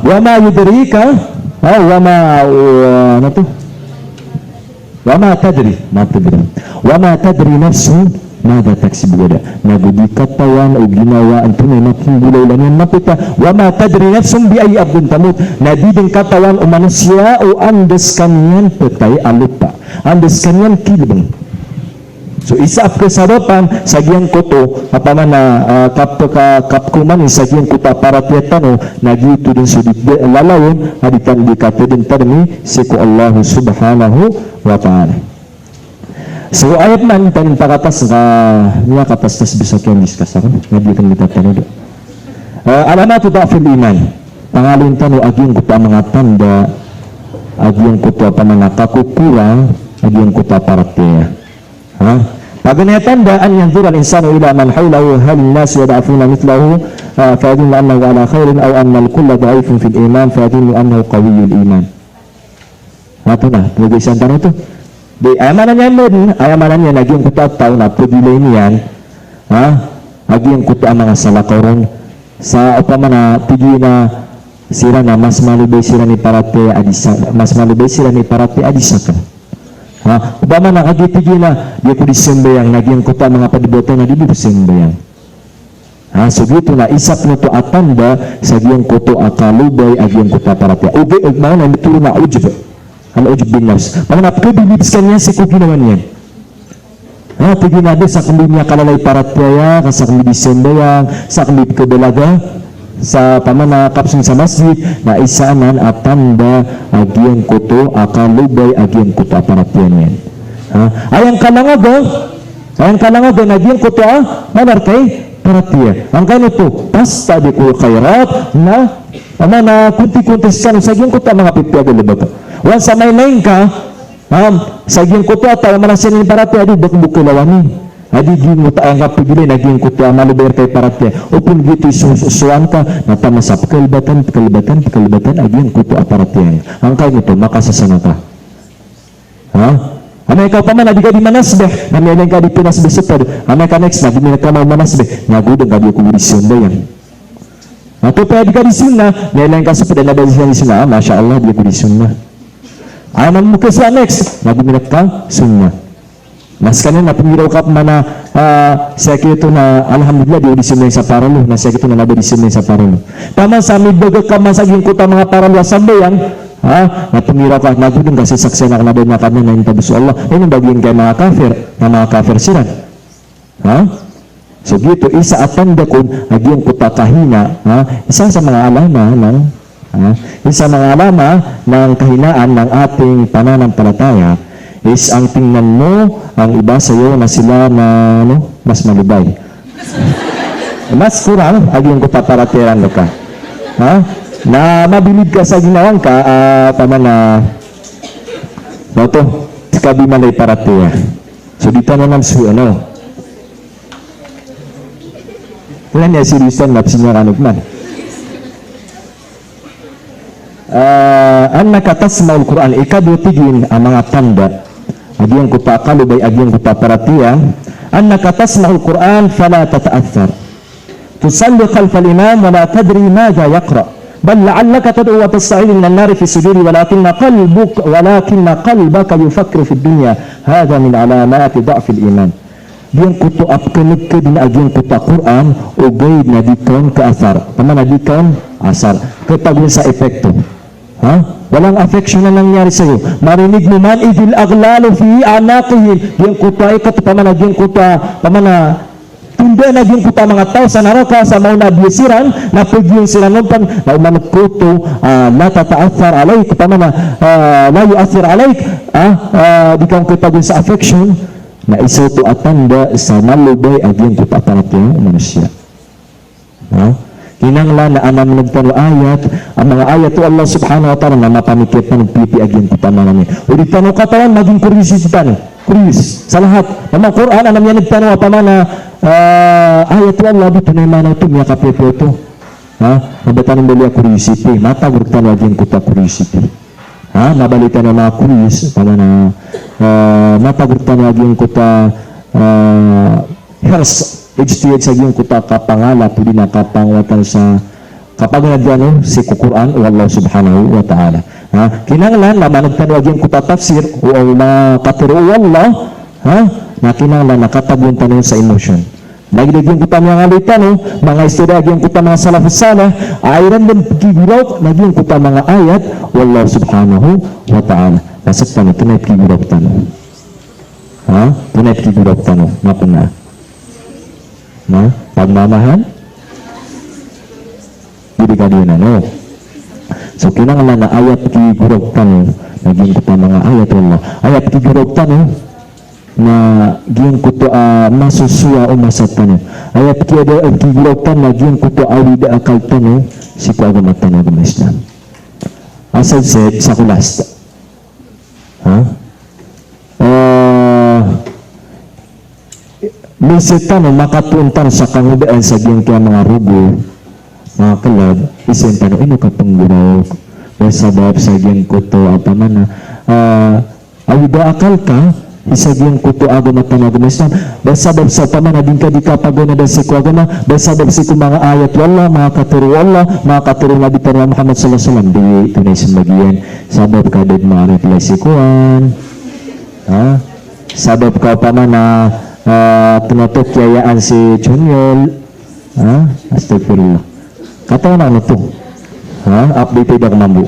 wama yudarika wama tadri nafsun nada taksi bugada nagudi katawan o ginawa ang tunay na kimbulay lang yan mapita wama tadri nafsum bi ay abdun tamut nadiding katawan o manusia o andes kanyan petay alupa andes kanyan kilbeng so isa ap kesadapan sa giyang koto apamana kapkuman sa giyang kuta para tiyatano nagito din sudit lalawin aditan di katudin tarmi siku Allah subhanahu wa ta'ala. So ayat man tanin pakatas niya katastas bisa kayong discuss ako nabikan kita tanod alamatu da'fil iman pangalun tano aging kuta mga tanda aging kuta pamana kakukurang aging kuta paratiya pagana tanda an yanzura al-insanu ila man hawlahu hal an-nas yad'afuna mithlahu fa'adillu annahu ala khairin aw anna al-kulla da'ifun fil iman fa'adillu annahu qawiyyul iman ato na tulisan tanong ito di ayamanan niya naging kutataw na pagilay niyan aging kuta mga salakaron sa upamana tigi na sira na mas malubay sila ni parate adisakan upamana agitigi na di ko disembayang naging kuta mga padiboto na di disembayang so dito na isap na to atanda sa giyang kuto akalubay aging kuta parate ugmao na mituro na ujib al-ujub bin nafs. Pag napakabilibs ka niya, si ko ginawa niyan. Pigi nabi sa kundi niya kalalay paratya sa kundi disendayang sa kundi kedalaga sa pamana kapsung sa masjid na isaanan at tanda agian kuto akalubay agian kuto aparatyan yan. Ayang kalangaga agian kuto manarkay paratya. Ang kanito basta di ko khairat na pamana kunti-kunti sa agian kuto mga pipyaga libag. Once sa may lain ka sa agian kuto at manasin ni paratya di bukbukilawani. Adi gini ta ang kapigilin naging kuto amaluber kay paratya upun gitu susuan ka natamasap kalbatan agian kuto aparatya ang kayo nito makasasana ka amay ikaw pa man adi ka di manasbeh namiyalan ka di pinasbeh supad amay ka next na gini ka mau manasbeh nagudang ka di ako gurisyon ba yan ato pa adi ka di sunna namiyalan ka supad na ba siya di sunna masya Allah di ako di sunna aman mo ka sa next naguminat ka sunna. Mas kanina napangiraw ka mana sa kito na alhamdulillah di audition na sa paralo na sa kito na nabaudition na sa paralo. Tama sa midbaga ka masaging ko ta mga paralo sambayan napangiraw ka nagudong kasi saksen na kanabay na kanya na intabus Allah yun yung bagyan kay mga kafir sila. So dito isa atanda ko agiyan ko ta kahina isa sa mga alama ng kahinaan ng ating pananampalataya is ang tingnan mo ang iba sa iyo na sila na mas malibay. Mas kurang aging ko paparateran ka. Na mabilib ka sa ginawang ka pamana to kabi malay paratea. So dito na su Wala niya seriusan napsinya kanok man. Annaka tasma'ul Qur'an ikadutigin ang mga tanda agian ko pa kalubay agian ko pa paratiya annaka tasma'ul Qur'an fala tata'athar tusalli khalfa al-imam wa la tadri madha yaqra bal la'allaka tad'u wa tasta'id min an-nar fi sujudi walakinna qalbaka yufakkiru fi ad-dunya hadha min alamati dha'f al-iman diyan ko to apkenig ka din agian ko pa Qur'an o gay na dikon ka asar pamana dikon asar katagin sa epekto walang affection na nangyari sa iyo. Marinig mo man idil aglalu fi anaqihim. Yung kuta ikat pamanaging kuta pamana tunda na yung kuta mga tao sa naraka sa mauna bisiran na pagyung sila numpan na umanag kuto la tataathar alayk pamana la yuathir alayk di kang kuta sa affection na isa to atanda sa malubay aging kuta paratyo manusia. Kinanglan na anam nagtano ayat ang mga ayat to Allah subhanahu wa ta'ala na mapamikit na nagpipi agyan kita namin o di tanong katawan maging kuriosity sa lahat ng mga Quran anam yan nagtano pamana ayat to Allah dito na imanaw to miya kapepo to nabatanong bali kuriosity matagurk tanong agyan kita kuriosity nabalitan na mga kurios pamana matagurk tanong agyan kita health HTH sa yung kuta kapangala pwede na kapangwatan sa kapag nagyano si Quran o Allah subhanahu wa ta'ala kinanglan laman nagtanwag yung kuta tafsir o mga katiro Allah na kinanglan nakatabuan tanong sa emotion nagdag yung kuta mga ngalitan mga istorya yung kuta mga salafus salih ayran din kiguraw naging kuta mga ayat o Allah subhanahu wa ta'ala nasat tanong tunay kiguraw tanong tunay kiguraw tanong mapuna pagmamahal hindi ka din so kinanglan na ayat kiguroktan naging kita mga ayat Allah ayat kiguroktan na giyang kuto masusuya o masatan ayat kiguroktan na giyang kuto awida akaltan si kuagamatan ng Islam asal said sa kulas may setan makapuntan sa kangudaan sa giyang kaya mga rugo mga kalab isin tanong ino ka pangguraw sabab sa giyang kuto at mana awida akal ka isa giyang kuto agamatan agama Islam basabab sa pamana din ka di ka pagona dan si kuagama basabab si mga ayat wallah mga katuro Allah mga katuro Nabi Muhammad sallallahu alaihi wasallam di tunay sumbagian sabab ka din ma-reply si kuan sabab ka pamana tunatok kayaan si Chunyol astagfirullah kata na to updated ako mambu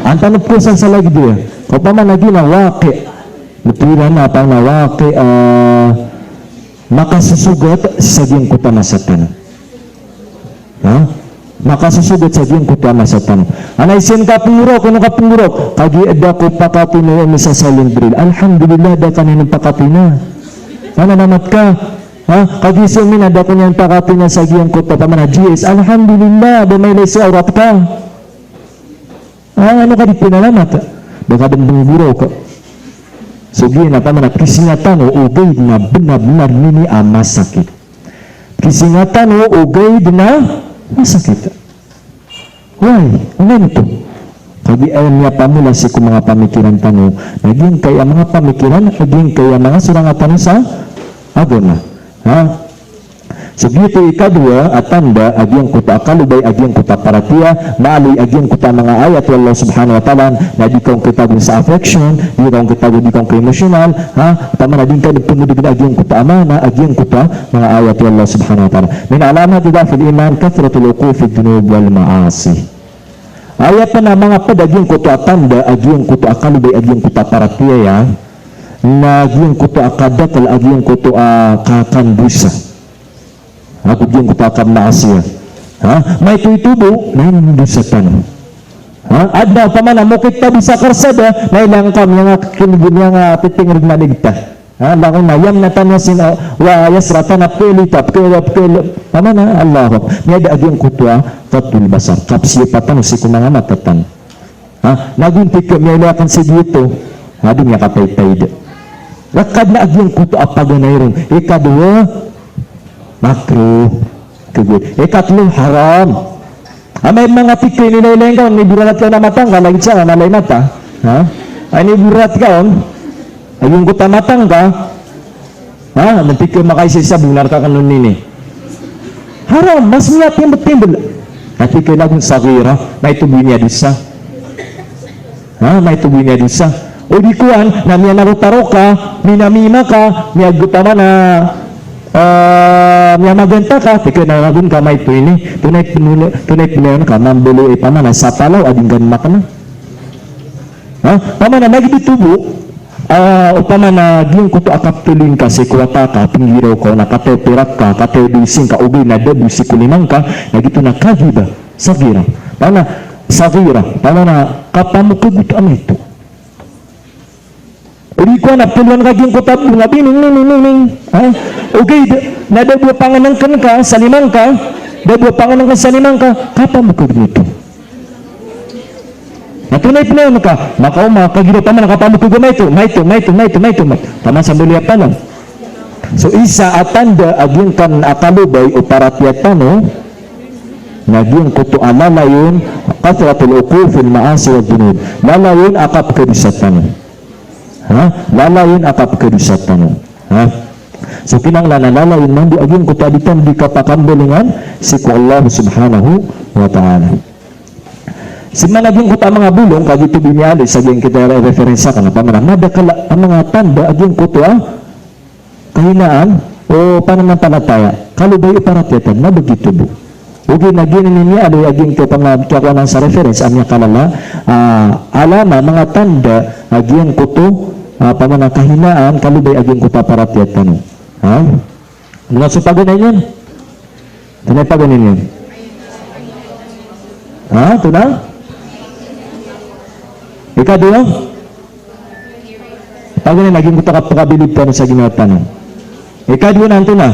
ang tanong po sa lagi dia kung pa man naging waki Mutiran apa nawaki makasusugat sa giyang kuta masatan. Makasusugat sa giyang kuta masatan. Anay sin kapurok, ano kapurok? Kagi ada ko pakatino yung misa sa lindril. Alhamdulillah, da kaninang pakatina. Namat ka. Kagi sumin, ada ko niyang pakatina sa giyang kuta pamana GS. Alhamdulillah, da may lesi aurat ka. Ano ka di pinalamat? Baka bandang buraw ka. So gina pa man kisingatan o ugay na benar-benar nini masakit. Kisingatan o ugay na masakit. Why? Ano ito? Kagi ayam niya pamula si kung mga pamikiran tano, naging kaya mga pamikiran, naging kaya mga surangatan sa agama. So gito ikadua atanda agyang kuta kalubay agyang kuta paratia maali agyang kuta mga ayat wallahu subhanahu wa ta'ala na di kong kitagun sa affection di kong kitagun di kong emotional tama na din ka nagpumudig na agyang kuta amana agyang kuta mga ayat wallahu subhanahu wa ta'ala min alamat ida fil iman kathratul uquf fi dunub wal ma'asi ayat na mga padagyang kuta atanda agyang kuta kalubay agyang kuta paratia ya na agyang kuta akadakal agyang kuta kakandusa aku diyan kutakam na asya. May tubo na hindi sa tanong. Adda pa man mo kita bisa karsada na ilang kam yang kinigin yang piting rig maligta. Lakon na yam na tanwa sin wa yasrata na pelitap kelap pamana Allah. May dagyang kutwa tatul basar. Kapsi patan si kumanga matatan. Naguntik ka may lakan si dito. Adi niya kapay-tay. Lakad na agyang kutwa apaganayron. Ikadua makruh kebut. Ikatlo haram. May mga tikay nilailain ka, may burat ka na matang ka, lagi siya na nalay mata. Ay ni burat ka, ayun ko tamatang ka, nantikay makaisi sa bunar ka kanun nini. Haram, mas miyat yung betimbol. Natikay lagun sa kira, may tubi niya disa. May tubi niya disa. O di kuan, na miya narutaro ka, minamima ka, miya gutama na miya maganta ka, tika na nagun ka may tunay pinunan ka, mambulu ipamana sa palaw, ading ganma ka na. Pamana, nagditubo, upamana, giyong kuto akaptulin ka, si kuwata ka, pinggiraw ko, nakatay pirat ka, katay dusing ka, ugay na dabu, si kulimang ka, nagito na kagiba, sagira. Pamana, sagira, pamana, kapamukugot ang ito. Uri ko na puluan kaging kutab nga bining. Okay, nadabwa panganang ka sa limang ka, dabwa panganang ka sa limang ka, kapa mo kag nito. Natunay pinayon ka, makauma kagiro pa man kapa mo kag may to. Tama sa mulia pa lang. So isa atanda agyong kan akalubay o paratyatano nagyong kuto alalayon kathratul uqufil maasi wa dunub. Lalayon akap kadisatan. Lalayin akap kedusatan. So kinanglan lalayin man di aging kutaditan di kapakambelingan si ku Allah subhanahu wa ta'ala. Siman aging kuta mga bulong kagito binyali sa aging kita referensya ka na pamanang madakala ang mga tanda aging kuta kahinaan o pananampalataya kalubay iparatyatan na begitu bu. Ugi na ginin niya adoy aging ko pangatuakuan sa reference amya kalala alama mga tanda aging kuto pamana kahinaan kalubay aging kuta paratyat tano. Mga supagan yan. Tanay paganin yan. Ito na? Ikadua? Paganin aging kuta kapakabilib tano sa ginawa tano. Ikadua na ito na.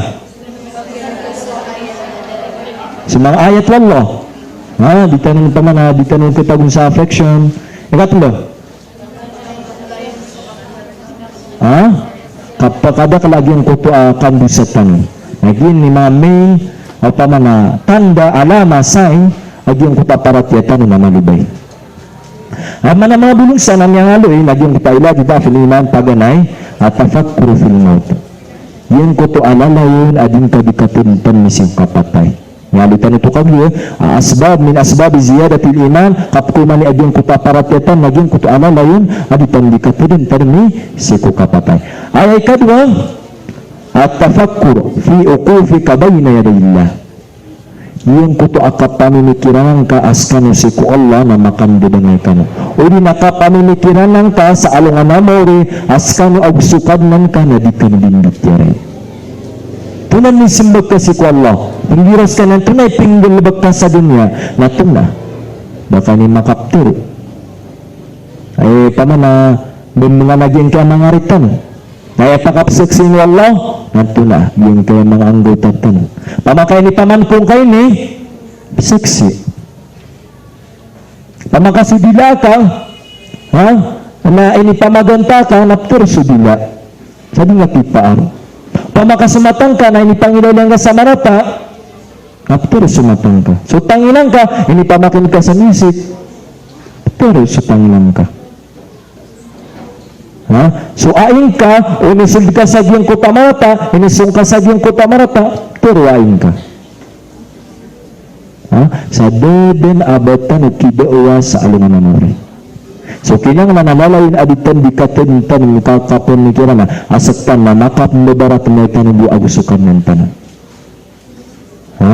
Sa mga ayat wallah. Di tanong pamana, di tanong kitagun sa affection. Ikatlo? Kapag kalagyan ko ito kandusatan naging ni mga main o pamana tanda alama sign aging ko paparatyatan na malubay mana mga bulungsan ang yang aloy naging ko taila kita filiman paganay at tafakkur fil maut yun ko ito alalayon ading kabikatuntan mising kapatay ngalitan ito kagyo asbab min asbab ziyadatil iman kapkuman ni agyong kuta paratyatan naging kuta alalayon aditan di katudin termi siku kapatay ay kadwa at tafakkur fi uqufi kabayna yadayillah yung kuto akapamimikiran ka askano si ku Allah na makan didangay kano. O di nakapamimikiran ka sa alungan namori askano ag sukadnan ka na di ka nabindot yari. Tunan ni simbag ka si ku Allah. Pinggiras ka ng tunay pinggulbag ka sa dunya na tuna. Baka ni makapturo. Ay pamana mga naging ka mga ritan. Kaya pakapsaksin ni Allah nanto na yung kaya mga anggota tan. Pamakay ni paman kung kayo ni saksi. Pamakasudila ka ha? Na ini pamaganta ka naptur sudila. Sabi nga tipaan. Pamakasumatang ka na ini pangilalang ka sa marata naptur sumatang ka. So tangilang ka ini pamakin ka sa misik naptur sutangilang ka. Ha? So aing ka, unisig ka sa giyang kutamarata, inisong ka sa giyang kutamarata, turuain ka. Ha? Sa deden abatan o kidawa sa alungan namori. So kinang nanamalayin aditan di katintan mukakapon ni kirana, asaktan na makap mebarat na itanong di agusukan ng tanan. Ha?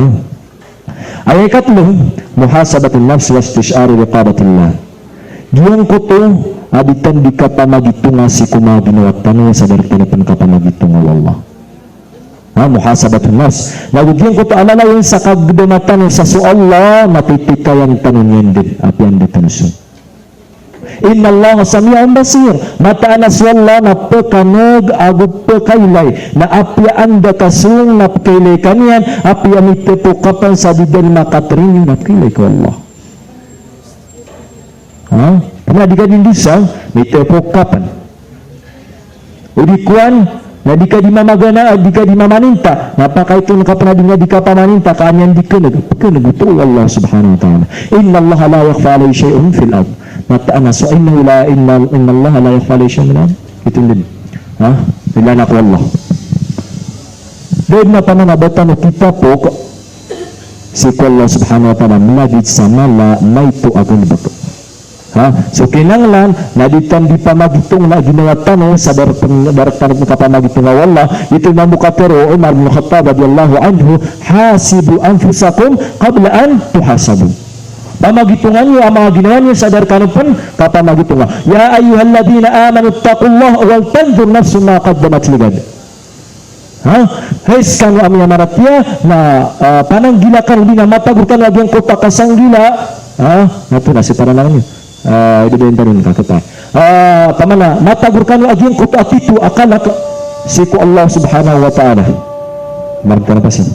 Ay ikatlo, muhasabatun nafs wa istishari liqabatillah. Giyang kuto aditan di kapamagitunga si kumaginawa tanong sa daripanapan kapamagitunga Allah. Ha, muhasabatun nafs. Nagugyan ko to alala yung sa kagdumatan sa su Allah matitikayan tanong yan din apian di tanusun. Inna Allah sami'an basir. Mataan as Allah na pekanag agud pekailay na apian da kasung na pekailay kanyan apian itepukapan sa didan makatrin na pekailay ko Allah. Ha? Karena di kadin bisa may tepokapan. Udikuan na di ka di mamagana di ka di mamaninta napaka ito nakapanadinga di ka pamaninta kanyan di ka naguto Allah subhanahu wa ta'ala. Inna Allah la yakhfa alayhi shay'un fil ard. Mataan so inna Allah la yakhfa alayhi shay'un fil ard. Ito din. Ha? Bilana ko Allah. Dahil na pananabatan kita po si Allah subhanahu wa ta'ala malagit sa mala may to agon bato. Ha? So kinanglan na ditan di pamagitong na ginawa tanong sa daratan kapamagitong na wala ito na mukatero Umar bin Khattab radiyallahu anhu hasibu anfusakum qabla an tuhasabu. Pamagitungan niyo ang mga ginawa niyo sa daratan pun kapamagitungan. Ya ayyuhalladhina amanu taqullaha wal tanzur nafsun ma qaddamat ligad. Ha? Hes kanu amya maratya na pananggilakan di na matagurkan lagi ang kota kasanggila. Ha? Nato na si para lang niyo. Ibentarin ka kita. Pamana matagurkan lagi ang kota atitu akala si ku Allah subhanahu wa ta'ala. Marka na pasin.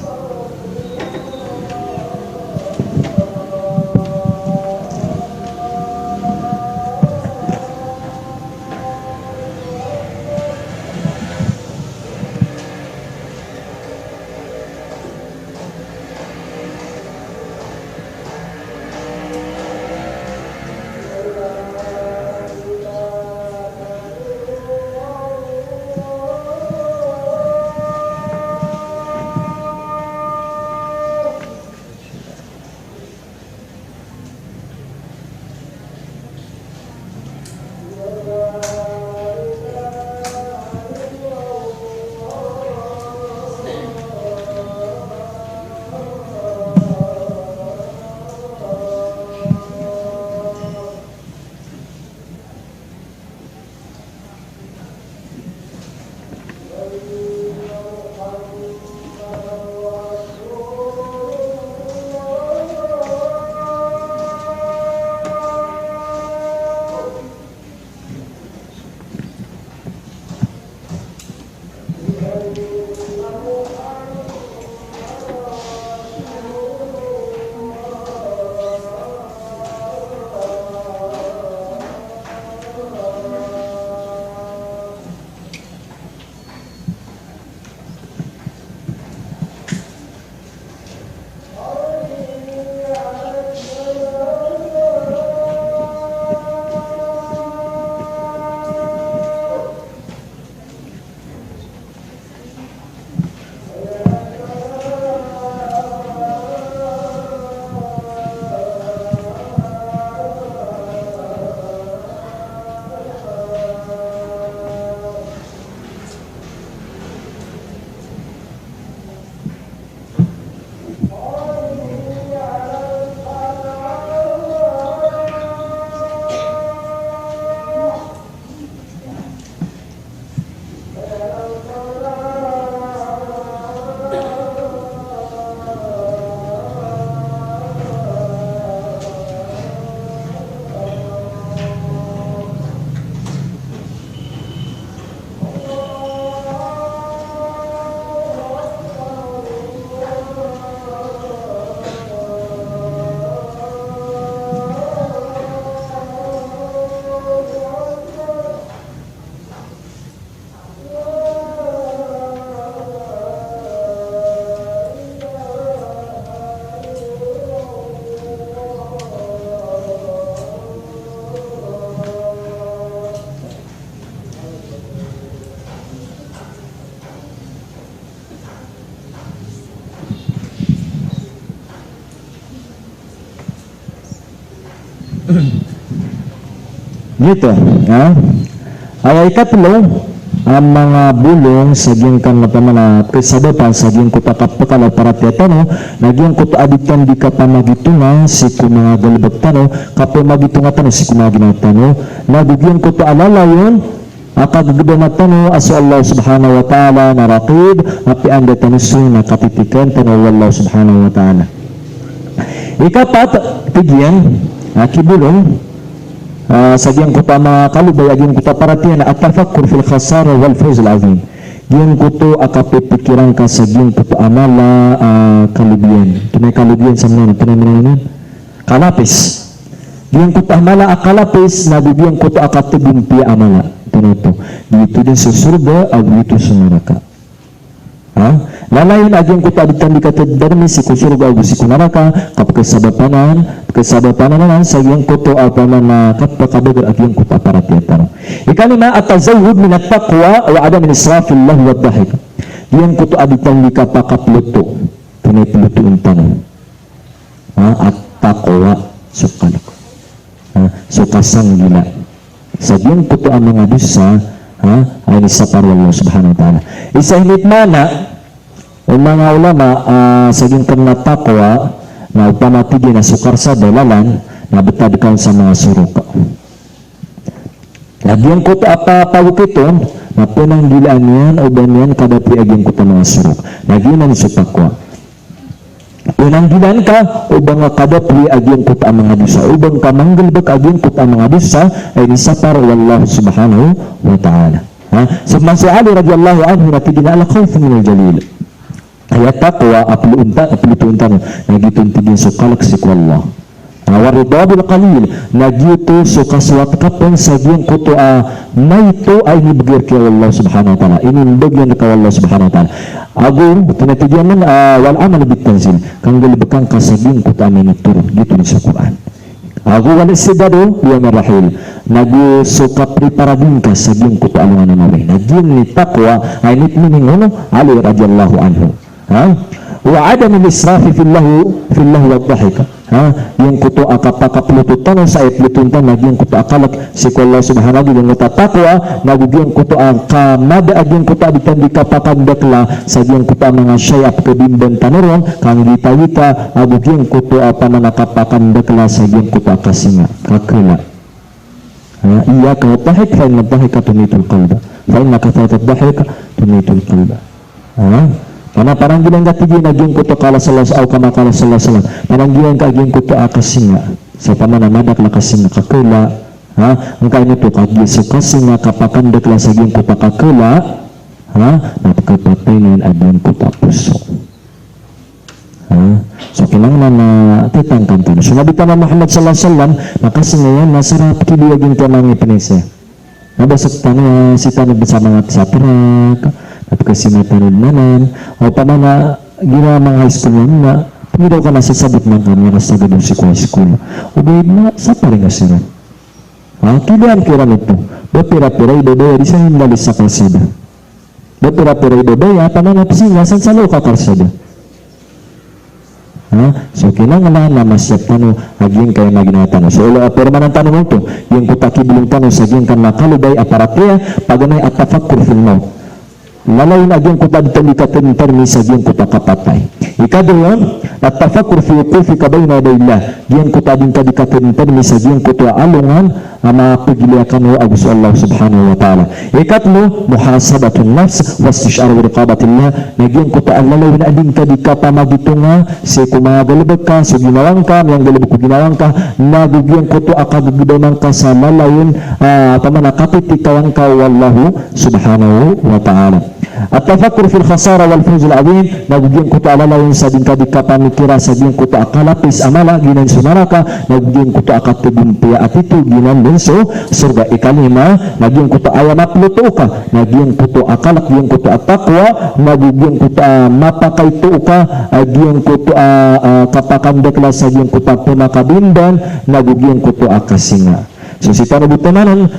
Dito, ay ikatlo, ang mga bulong sa giyang kan na kasadapan sa giyang kutakapakala para tiyatano nagyang kutaaditan di ka pa magitunga si mga galibag tano kapag magitunga tano si kumaginatano nagugyan ko alala yun akagagabang tano aso Allah subhanahu wa ta'ala narakid api anda tanusun na katitikan tano Allah subhanahu wa ta'ala. Ikapat tigyan kibulong sa diyang kuta mga kalubay aging kuta paratiyan at tafakkur fil khasara wal fawz al azim diyang kuto akapipikiran ka sa diyang kuto amala kalubiyan tunay kalubiyan sa mga tunay mga kalapis diyang kuto amala akalapis na diyang kuto akatibumpi amala tunuto dito din sa surga o dito sa neraka lalayon aging kuta ditan di kataddarmi si kusurga o si kunaraka kapag kasabapanan naman sa iyang kuto apa na kapakabagar at iyang kuto para tiyataro. Ikalima at tazawud min at-taqwa wa adam min israfil lahu wa dhahik. Iyang kuto aditan di kapakapluto tunay plutuin tanong at taqwa sukalak sukasang gila sa iyang kuto ang mga dusa ay isa para Allah subhanahu wa ta'ala. Isa hilit mana ang mga ulama sa iyang taqwa na upamatigin na sukar sa dalalan na betadkan sa mga suruka. Lagyan ko apa pawukiton na penanggilaan yan o banyan kadapi agyan ko mga suruk. Lagyan na supakwa. Penanggilaan ka o bang kadapi agyan ko ang mga dusa. O bang kamanggalbak agyan ko ang mga dusa ay nisapar wallahu subhanahu wa ta'ala. So si Ali radiyallahu anhu natigin ala khawf min al-jalil. Ayat taqwa aplutuntan nagituntigin so kalaksik wallah waridabul qalil nagito so kaswat kapon sa giyang kuto may to ay nibigir kay Allah subhanahu wa ta'ala inimbog yan ka Allah subhanahu wa ta'ala agong tinatigyan man wal amal bitanzil kang galibakang kasaging kuto amin turun gito ni sa Quran agong wala sidado diya marahil nagi so kapriparadin ka sa giyang kuto alungan na mawin naging ni taqwa ay nitmining Ali radiyallahu anhu wa adam al-israfi fillahu wa dhahika yung kuto akapakapluto tanong sa iplutuntan nagyang kuto akalak si Allah subhanahu wa ta'ala takwa nagugyang kuto ang kamada agyang kuto aditan di kapakandakla sa gyang kuto mga syayap kabimban tanuron kang wita-wita agugyang kuto pamanakapakandakla sa gyang kuto akasinga kakila iya ka dhahik fa inna dhahika tumitul qalba fa inna katharat dhahika tumitul qalba karena paranggilan katigi naging kuto kala salas au kama kala salas paranggilan kaging kuto akasinga sa pamanamadak la kasinga kakula angka nito kagi sukasinga kapakandak la sa ging kuto kakula napakapatayin adin kuto puso so kinanglan na titangkan to sumabi ka na Muhammad sallallahu alaihi wasallam nakasinga yan nasarap kibiyagin ka mga ipinese nabasok tanong si tanong bersama mga saprak at kasi matanod naman o pa na gina mga high school na hindi daw ka nasasabot man kami nasagad yung si high school o ba na sa paling asira kilihan kira nito bapira-pira ibabaya di sa hindalis sa kalsada bapira-pira ibabaya pananapsinga san sa loka kalsada so kinangalahan na masyap tanong aging kayo maginatano so pero manang tanong ito yung kutakibilong tanong sa aging kan nakalubay aparatya paganay at tafakkur fil maut lalayon aging kuta dito di katintermi sa giyang kuta kapatay ikadulong at tafakkur fi uqufika bayna yadayillah giyang kuta din ka di katintermi sa giyang kuta alungan ama pagiliakan mo agus Allah subhanahu wa ta'ala ikatlo muhasabatun nafs wastishar wa riqabatillah nagiyang kuta lalayon ading ka di kapamagitunga si kumagalabag ka so ginawang ka yang galabag ko ginawang ka nagugiyang kuta akagagudamang ka sa lalayon pamanakapit ikawang ka wallahu subhanahu wa ta'ala at tafakkur fil khasara wal fawz al azim nagugiyang kuto alalayon sa din kadika pamikira sa din kuto akalapis amala ginan sumaraka nagugiyang kuto akatibumpiya at ito ginan din so surga ikalima nagugiyang kuto ayamapluto ka nagugiyang kuto akalak giyang kuto atakwa nagugiyang kuto mapakaito ka giyang kuto kapakandakla sa giyang kuto pumakabindan nagugiyang kuto akasinga So si Tano Butananon,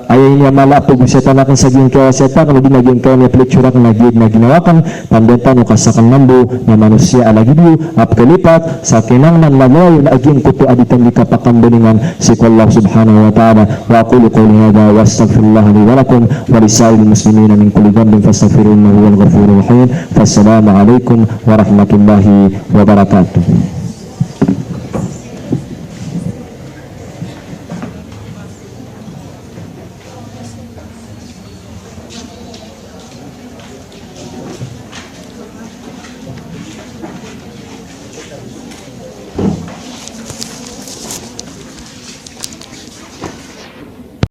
ayaw niya malapog siya tanakan sa giyong kaya siya tanong, di naging kaya niya plitsura kung naging na ginawakan, pambenta no kasakang nambo, na manusia alagidyo, ap kalipat, sa kinangnan lalayo na aging kuto aditan di kapakambuningan, si Allah subhanahu wa ta'ala, wa aqulu qawli hadha, wa astaghfirullah li wa lakum, wa lisa'il muslimina min kulli dhanbin fastaghfiruhu huwal ghafurur rahim. Wassalamu alaikum warahmatullahi wabarakatuh.